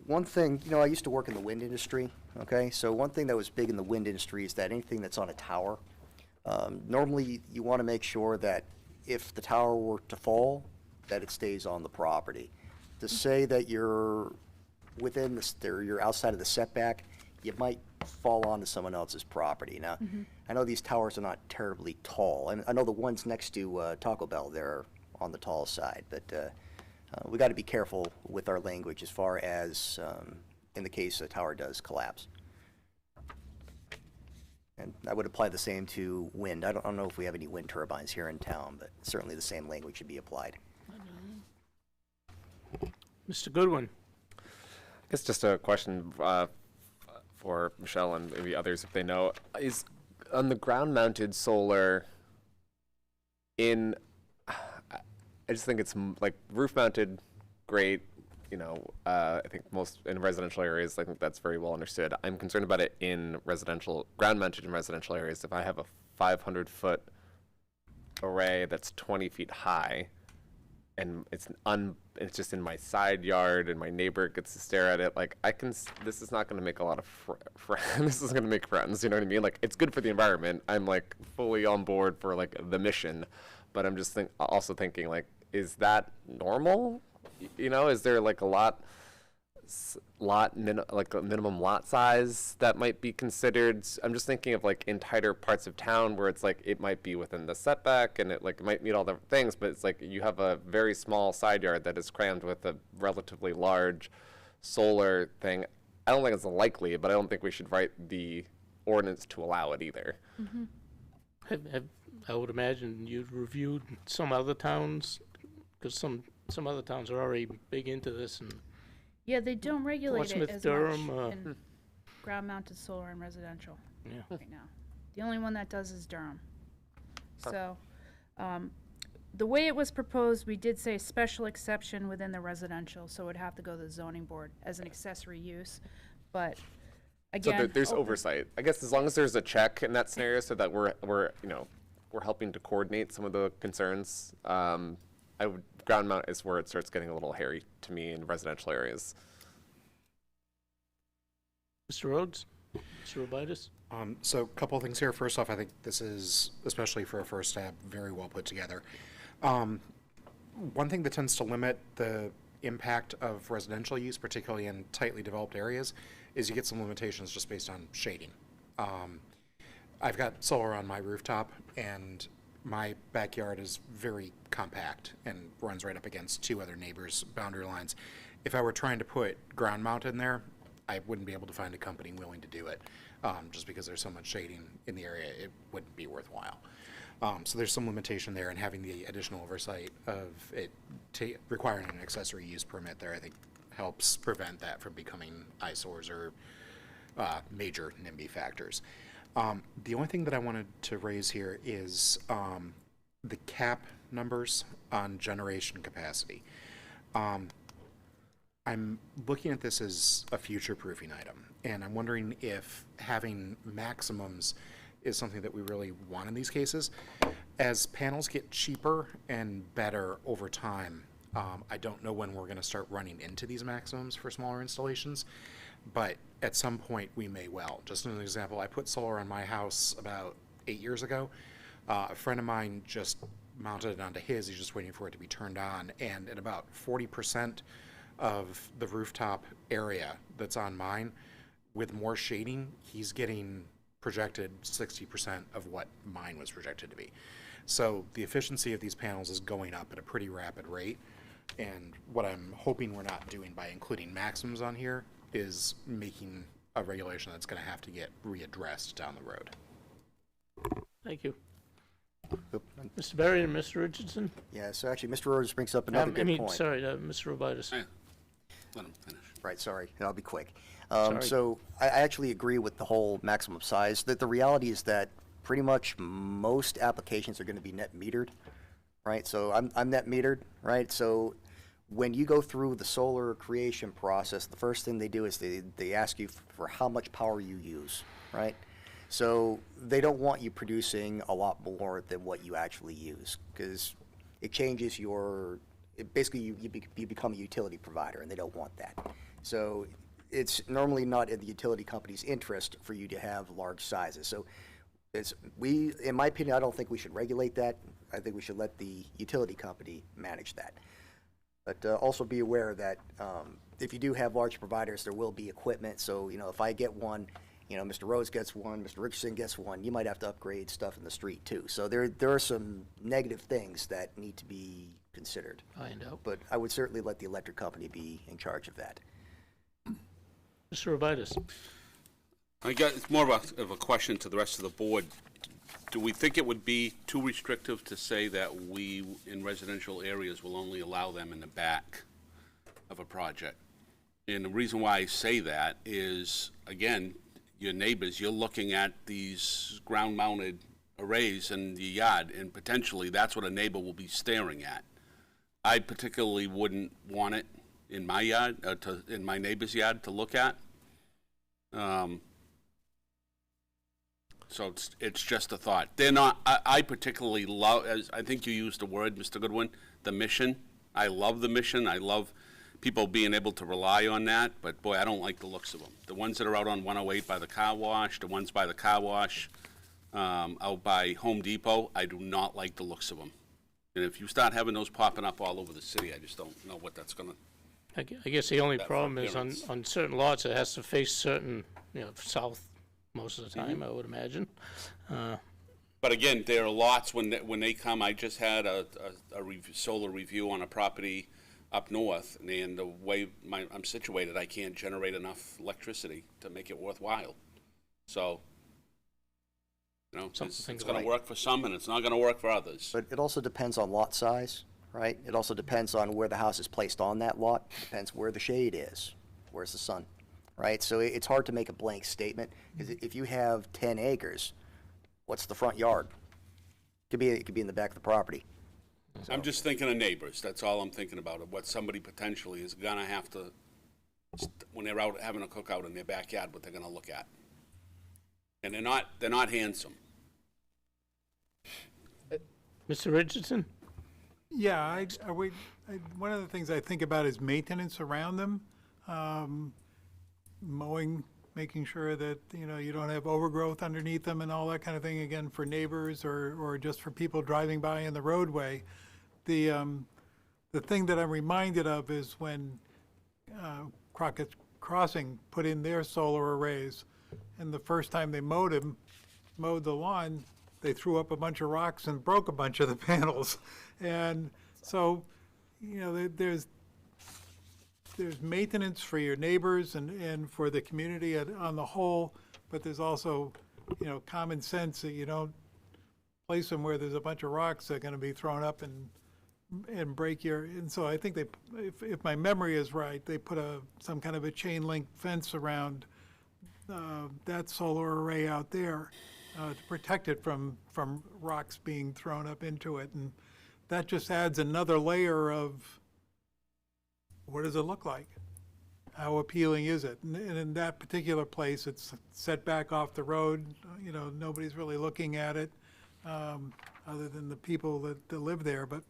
one thing, I used to work in the wind industry, okay? So one thing that was big in the wind industry is that anything that's on a tower, normally you want to make sure that if the tower were to fall, that it stays on the property. To say that you're within this, or you're outside of the setback, you might fall onto someone else's property. Now, I know these towers are not terribly tall. I know the ones next to Taco Bell, they're on the tall side, but we got to be careful with our language as far as in the case a tower does collapse. And I would apply the same to wind. I don't know if we have any wind turbines here in town, but certainly the same language should be applied. Mr. Goodwin? I guess just a question for Michelle and maybe others if they know. Is on the ground-mounted solar I just think it's like roof-mounted, great. I think most in residential areas, I think that's very well understood. I'm concerned about it in residential, ground-mounted in residential areas. If I have a 500-foot array that's 20 feet high, and it's just in my side yard, and my neighbor gets to stare at it, like this is not going to make a lot of friends. This is going to make friends. You know what I mean? Like, it's good for the environment. I'm like fully on board for like the mission, but I'm just also thinking like, is that normal? Is there like a minimum lot size that might be considered? I'm just thinking of like in tighter parts of town where it's like it might be within the setback and it might meet all the things, but it's like you have a very small side yard that is crammed with a relatively large solar thing. I don't think it's likely, but I don't think we should write the ordinance to allow it either. I would imagine you'd reviewed some other towns, because some other towns are already big into this, and Yeah, they don't regulate it Portsmouth, as Durham, much in ground-mounted solar and residential right now. The only one that does is Durham. So, the way it was proposed, we did say special exception within the residential, so it would have to go to the zoning board as an accessory use. But again, So there's oversight. I guess as long as there's a check in that scenario, so that we're helping to coordinate some of the concerns. Ground mount is where it starts getting a little hairy to me in residential areas. Mr. Rhodes? Mr. Robitis? So a couple of things here. First off, I think this is, especially for a first stab, very well put together. One thing that tends to limit the impact of residential use, particularly in tightly developed areas, is you get some limitations just based on shading. I've got solar on my rooftop, and my backyard is very compact and runs right up against two other neighbors' boundary lines. If I were trying to put ground mount in there, I wouldn't be able to find a company willing to do it, just because there's so much shading in the area, it wouldn't be worthwhile. So there's some limitation there, and having the additional oversight of it requiring an accessory use permit there, I think, helps prevent that from becoming eyesores or major NIMBY factors. The only thing that I wanted to raise here is the cap numbers on generation capacity. I'm looking at this as a future-proofing item, and I'm wondering if having maximums is something that we really want in these cases. As panels get cheaper and better over time, I don't know when we're going to start running into these maximums for smaller installations, but at some point we may well. Just as an example, I put solar on my house about 8 years ago. A friend of mine just mounted it onto his. He's just waiting for it to be turned on, and at about 40% of the rooftop area that's on mine, with more shading, he's getting projected 60% of what mine was projected to be. So the efficiency of these panels is going up at a pretty rapid rate, and what I'm hoping we're not doing by including maximums on here is making a regulation that's going to have to get readdressed down the road. Thank you. Mr. Berry and Mr. Richardson? Yeah, so actually, Mr. Rhodes brings up another good point. Sorry, Mr. Robitis. Let him finish. Right, sorry, I'll be quick. Sorry. So I actually agree with the whole maximum size. The reality is that pretty much most applications are going to be net metered, right? So I'm net metered, right? So when you go through the solar creation process, the first thing they do is they ask you for how much power you use, right? So they don't want you producing a lot more than what you actually use, because it changes basically you become a utility provider, and they don't want that. So it's normally not in the utility company's interest for you to have large sizes. So in my opinion, I don't think we should regulate that. I think we should let the utility company manage that. But also be aware that if you do have large providers, there will be equipment. So, if I get one, Mr. Rhodes gets one, Mr. Richardson gets one, you might have to upgrade stuff in the street too. So there are some negative things that need to be considered. I know. But I would certainly let the electric company be in charge of that. Mr. Robitis? I guess it's more of a question to the rest of the board. Do we think it would be too restrictive to say that we, in residential areas, will only allow them in the back of a project? And the reason why I say that is, again, your neighbors, you're looking at these ground-mounted arrays in the yard, and potentially that's what a neighbor will be staring at. I particularly wouldn't want it in my yard, in my neighbor's yard to look at. So it's just a thought. They're not. I particularly love, as I think you used the word, Mr. Goodwin, the mission. I love the mission. I love people being able to rely on that. But boy, I don't like the looks of them. The ones that are out on 108 by the car wash, the ones by the car wash, out by Home Depot, I do not like the looks of them. And if you start having those popping up all over the city, I just don't know what that's gonna. I guess the only That problem is appearance. on certain lots, it has to face certain, south most of the time, I would imagine. But again, there are lots when they come. I just had a solar review on a property up north, and the way I'm situated, I can't generate enough electricity to make it worthwhile. So, Something to think it's going about. to work for some, and it's not going to work for others. But it also depends on lot size, right? It also depends on where the house is placed on that lot. It depends where the shade is, where's the sun, right? So it's hard to make a blank statement, because if you have 10 acres, what's the front yard? It could be in the back of the property. I'm just thinking of neighbors. That's all I'm thinking about, of what somebody potentially is going to have to, when they're out having a cookout in their backyard, what they're going to look at. And they're not handsome. Mr. Richardson? Yeah, one of the things I think about is maintenance around them. Mowing, making sure that, you don't have overgrowth underneath them and all that kind of thing, again, for neighbors or just for people driving by in the roadway. The thing that I'm reminded of is when Crockett Crossing put in their solar arrays, and the first time they mowed the lawn, they threw up a bunch of rocks and broke a bunch of the panels. And so, there's maintenance for your neighbors and for the community on the whole, but there's also, common sense that you don't place them where there's a bunch of rocks that are going to be thrown up and break and so I think if my memory is right, they put some kind of a chain link fence around that solar array out there to protect it from rocks being thrown up into it. And that just adds another layer of, what does it look like? How appealing is it? And in that particular place, it's set back off the road. Nobody's really looking at it other than the people that live there. But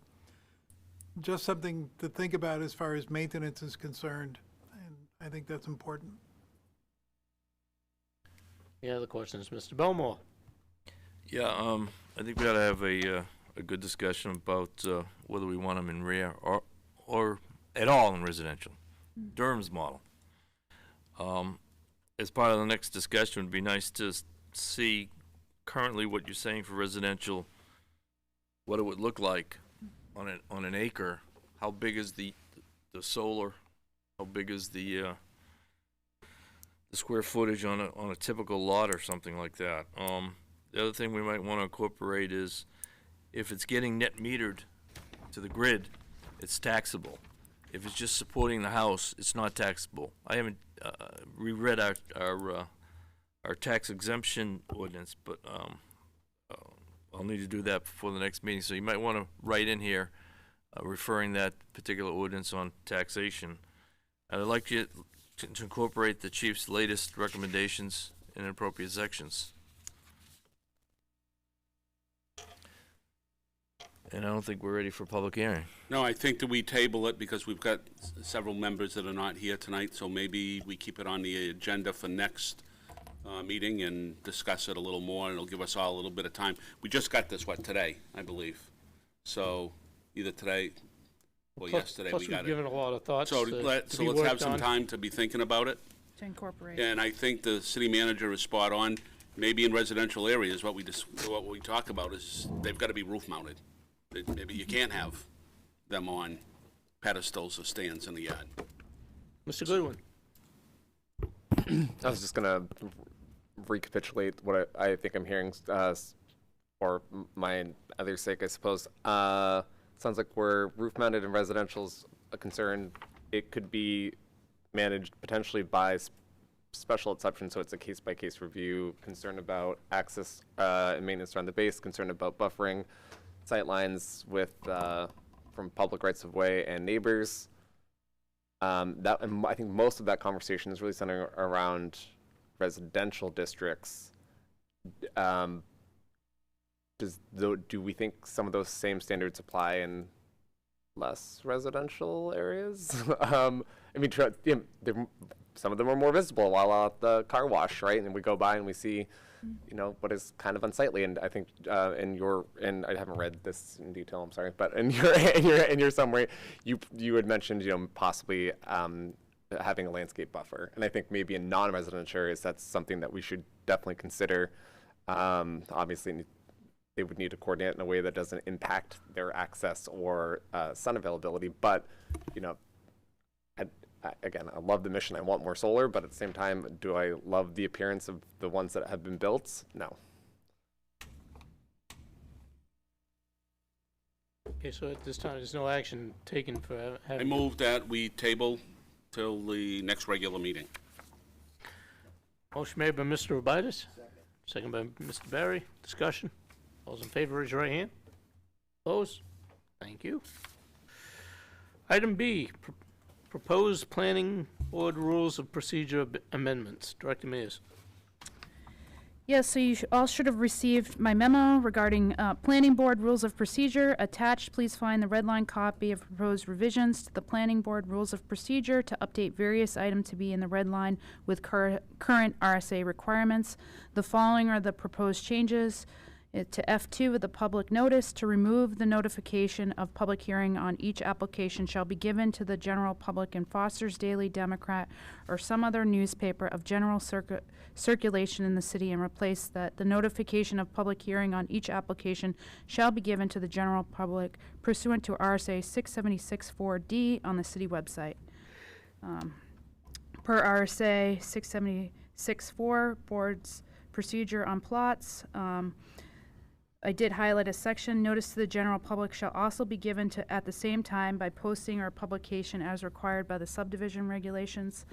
just something to think about as far as maintenance is concerned. And I think that's important. Any other questions? Mr. Belmore? Yeah, I think we ought to have a good discussion about whether we want them in rear or at all in residential. Durham's model. As part of the next discussion, it would be nice to see currently what you're saying for residential, what it would look like on an acre. How big is the solar? How big is the square footage on a typical lot or something like that? The other thing we might want to incorporate is if it's getting net metered to the grid, it's taxable. If it's just supporting the house, it's not taxable. I haven't reread our tax exemption ordinance, but I'll need to do that before the next meeting. So you might want to write in here referring that particular ordinance on taxation. I'd like you to incorporate the chief's latest recommendations in appropriate sections. And I don't think we're ready for public hearing. No, I think that we table it because we've got several members that are not here tonight, so maybe we keep it on the agenda for next meeting and discuss it a little more, and it'll give us all a little bit of time. We just got this, today, I believe. So either today or yesterday we got Plus, we've given it. a lot of thoughts So to let's be have worked some on. time to be thinking about it. To incorporate. And I think the city manager is spot on. Maybe in residential areas, what we talk about is they've got to be roof mounted. Maybe you can't have them on pedestals or stands in the yard. Mr. Goodwin? I was just gonna recapitulate what I think I'm hearing, for my other sake, I suppose. Sounds like where roof-mounted in residential's a concern, it could be managed potentially by special exception, so it's a case-by-case review, concern about access and maintenance around the base, concern about buffering, sightlines with from public rights-of-way and neighbors. And I think most of that conversation is really centering around residential districts. Do we think some of those same standards apply in less residential areas? I mean, some of them are more visible while at the car wash, right? And we go by and we see, what is kind of unsightly. And I think and I haven't read this in detail, I'm sorry, but in your summary, you had mentioned, possibly having a landscape buffer. And I think maybe in non-residential areas, that's something that we should definitely consider. Obviously, they would need to coordinate in a way that doesn't impact their access or sun availability. But, again, I love the mission. I want more solar, but at the same time, do I love the appearance of the ones that have been built? No. Okay, so at this time, there's no action taken for I having... move that we table till the next regular meeting. Motion made by Mr. Robitis. Second by Mr. Barry. Discussion. All those in favor, raise your right hand. Opposed? Thank you. Item B, proposed planning board rules of procedure amendments. Director Mears. Yes, so you all should have received my memo regarding Planning Board Rules of Procedure. Attached, please find the red line copy of proposed revisions to the Planning Board Rules of Procedure to update various items to be in the red line with current RSA requirements. The following are the proposed changes. To F2 of the public notice, to remove the notification of public hearing on each application shall be given to the general public in Foster's Daily Democrat or some other newspaper of general circulation in the city, and replace that the notification of public hearing on each application shall be given to the general public pursuant to RSA 676-4D on the city website. Per RSA 676-4, board's procedure on plots, I did highlight a section. Notice to the general public shall also be given to at the same time by posting or publication as required by the subdivision regulations.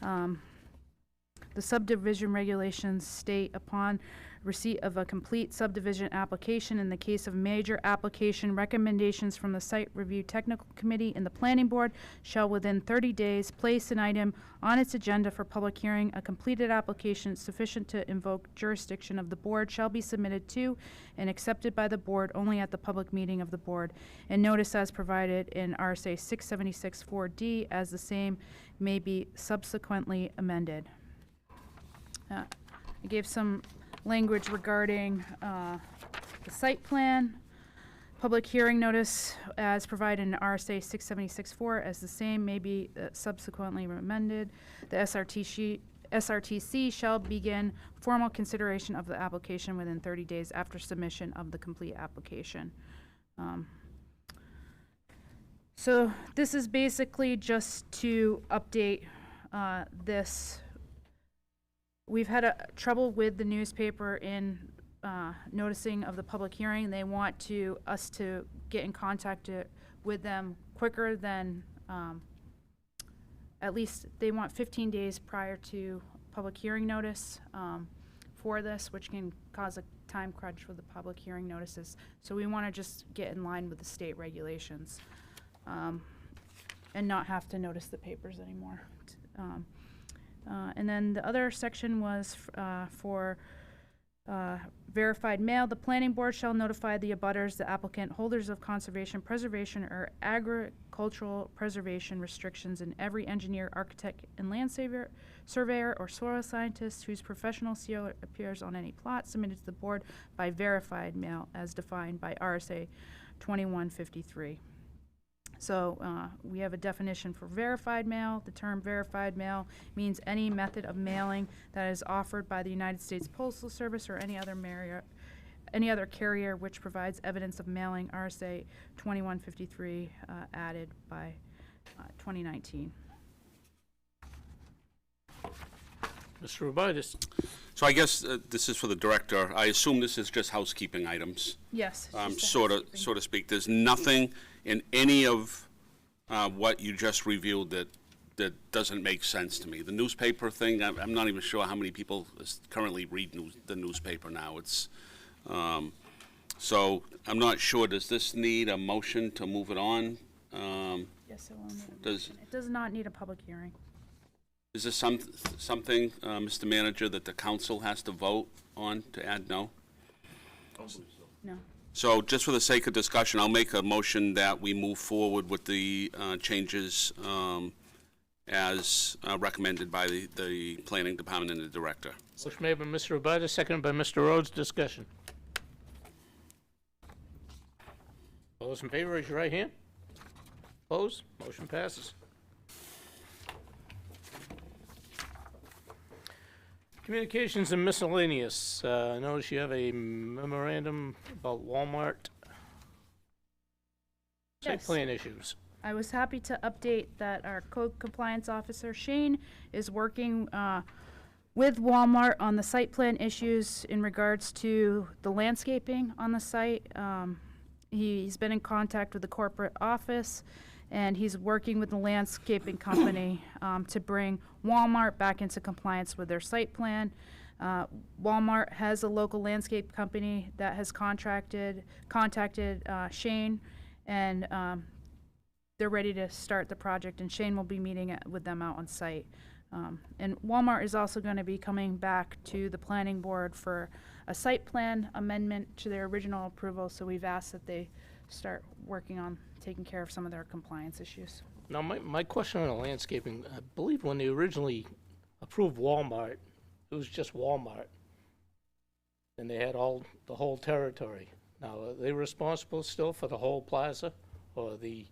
The subdivision regulations state upon receipt of a complete subdivision application in the case of major application, recommendations from the site review technical committee and the planning board shall within 30 days place an item on its agenda for public hearing. A completed application sufficient to invoke jurisdiction of the board shall be submitted to and accepted by the board only at the public meeting of the board, and notice as provided in RSA 676-4D as the same may be subsequently amended. I gave some language regarding the site plan, public hearing notice as provided in RSA 676-4 as the same may be subsequently amended. The SRTC shall begin formal consideration of the application within 30 days after submission of the complete application. So this is basically just to update this. We've had trouble with the newspaper in noticing of the public hearing. They want us to get in contact with them quicker than, at least they want 15 days prior to public hearing notice for this, which can cause a time crunch with the public hearing notices. So we want to just get in line with the state regulations. and not have to notice the papers anymore. And then the other section was for verified mail. The planning board shall notify the abutters, the applicant, holders of conservation, preservation, or agricultural preservation restrictions, and every engineer, architect, and land surveyor or soil scientist whose professional seal appears on any plot submitted to the board by verified mail as defined by RSA 2153. So we have a definition for verified mail. The term verified mail means any method of mailing that is offered by the United States Postal Service or any other carrier which provides evidence of mailing. RSA 2153 added by 2019. Mr. Robitis? So I guess this is for the director. I assume this is just housekeeping items. Yes. So to speak. There's nothing in any of what you just reviewed that doesn't make sense to me. The newspaper thing, I'm not even sure how many people currently read the newspaper now. It's so I'm not sure. Does this need a motion to move it on? Yes, it will need a motion. It does not need a public hearing. Is this something, Mr. Manager, that the council has to vote on to add? No? No. So just for the sake of discussion, I'll make a motion that we move forward with the changes as recommended by the planning department and the director. Motion made by Mr. Robitis, seconded by Mr. Rhodes. Discussion. All those in favor, raise your right hand. Opposed? Motion passes. Communications and miscellaneous. I notice you have a memorandum about Walmart site Yes. plan issues. I was happy to update that our code compliance officer, Shane, is working with Walmart on the site plan issues in regards to the landscaping on the site. He's been in contact with the corporate office, and he's working with the landscaping company to bring Walmart back into compliance with their site plan. Walmart has a local landscape company that has contacted Shane, and they're ready to start the project, and Shane will be meeting with them out on site. And Walmart is also going to be coming back to the planning board for a site plan amendment to their original approval, so we've asked that they start working on taking care of some of their compliance issues. Now, my question on the landscaping, I believe when they originally approved Walmart, it was just Walmart. And they had the whole territory. Now, are they responsible still for the whole plaza, or the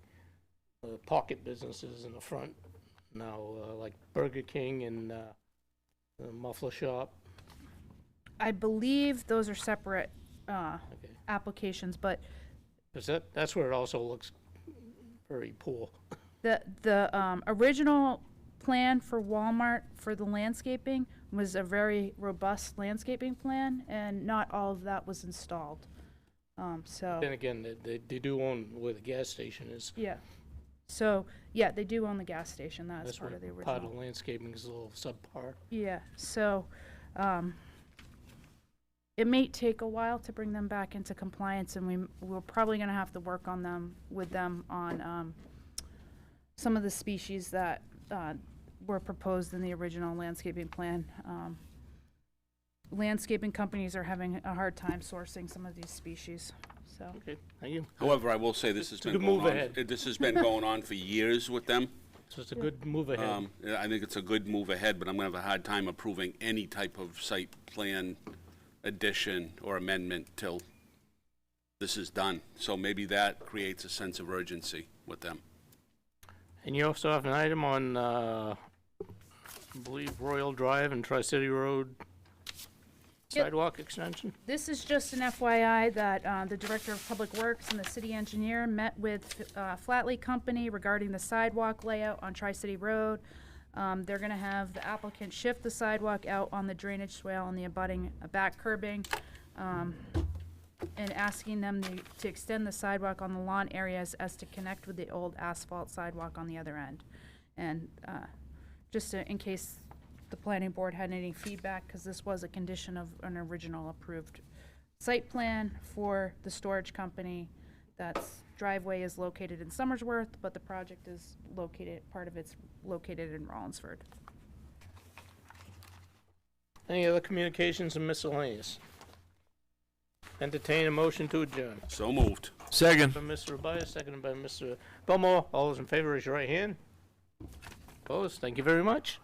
pocket businesses in the front? Now, like Burger King and the muffler shop? I believe those are separate applications, but Because that's where it also looks very poor. the original plan for Walmart for the landscaping was a very robust landscaping plan, and not all of that was installed. So Then again, they do own where the gas station is. yeah, so yeah, they do own the gas station. That's That's part where of the part original. of the landscaping is a little subpar. Yeah, so it may take a while to bring them back into compliance, and we're probably going to have to work on them on some of the species that were proposed in the original landscaping plan. Landscaping companies are having a hard time sourcing some of these species, so. Okay, thank you. However, I will say this has It's a been good going move on. ahead. This has been going on for years with them. So it's a good move ahead. I think it's a good move ahead, but I'm gonna have a hard time approving any type of site plan addition or amendment till this is done. So maybe that creates a sense of urgency with them. And you also have an item on, I believe, Royal Drive and Tri-City Road Yep. sidewalk extension? This is just an FYI that the Director of Public Works and the City Engineer met with Flatley Company regarding the sidewalk layout on Tri-City Road. They're gonna have the applicant shift the sidewalk out on the drainage swale and the abutting back curbing, and asking them to extend the sidewalk on the lawn areas as to connect with the old asphalt sidewalk on the other end. And in case the planning board had any feedback, because this was a condition of an original approved site plan for the storage company that's driveway is located in Somersworth, but the project is part of it's located in Rollinsford. Any other communications and miscellaneous? Entertain a motion to adjourn. So moved. Second. By Mr. Rubias, seconded by Mr. Belmore. All those in favor, raise your right hand. Opposed? Thank you very much.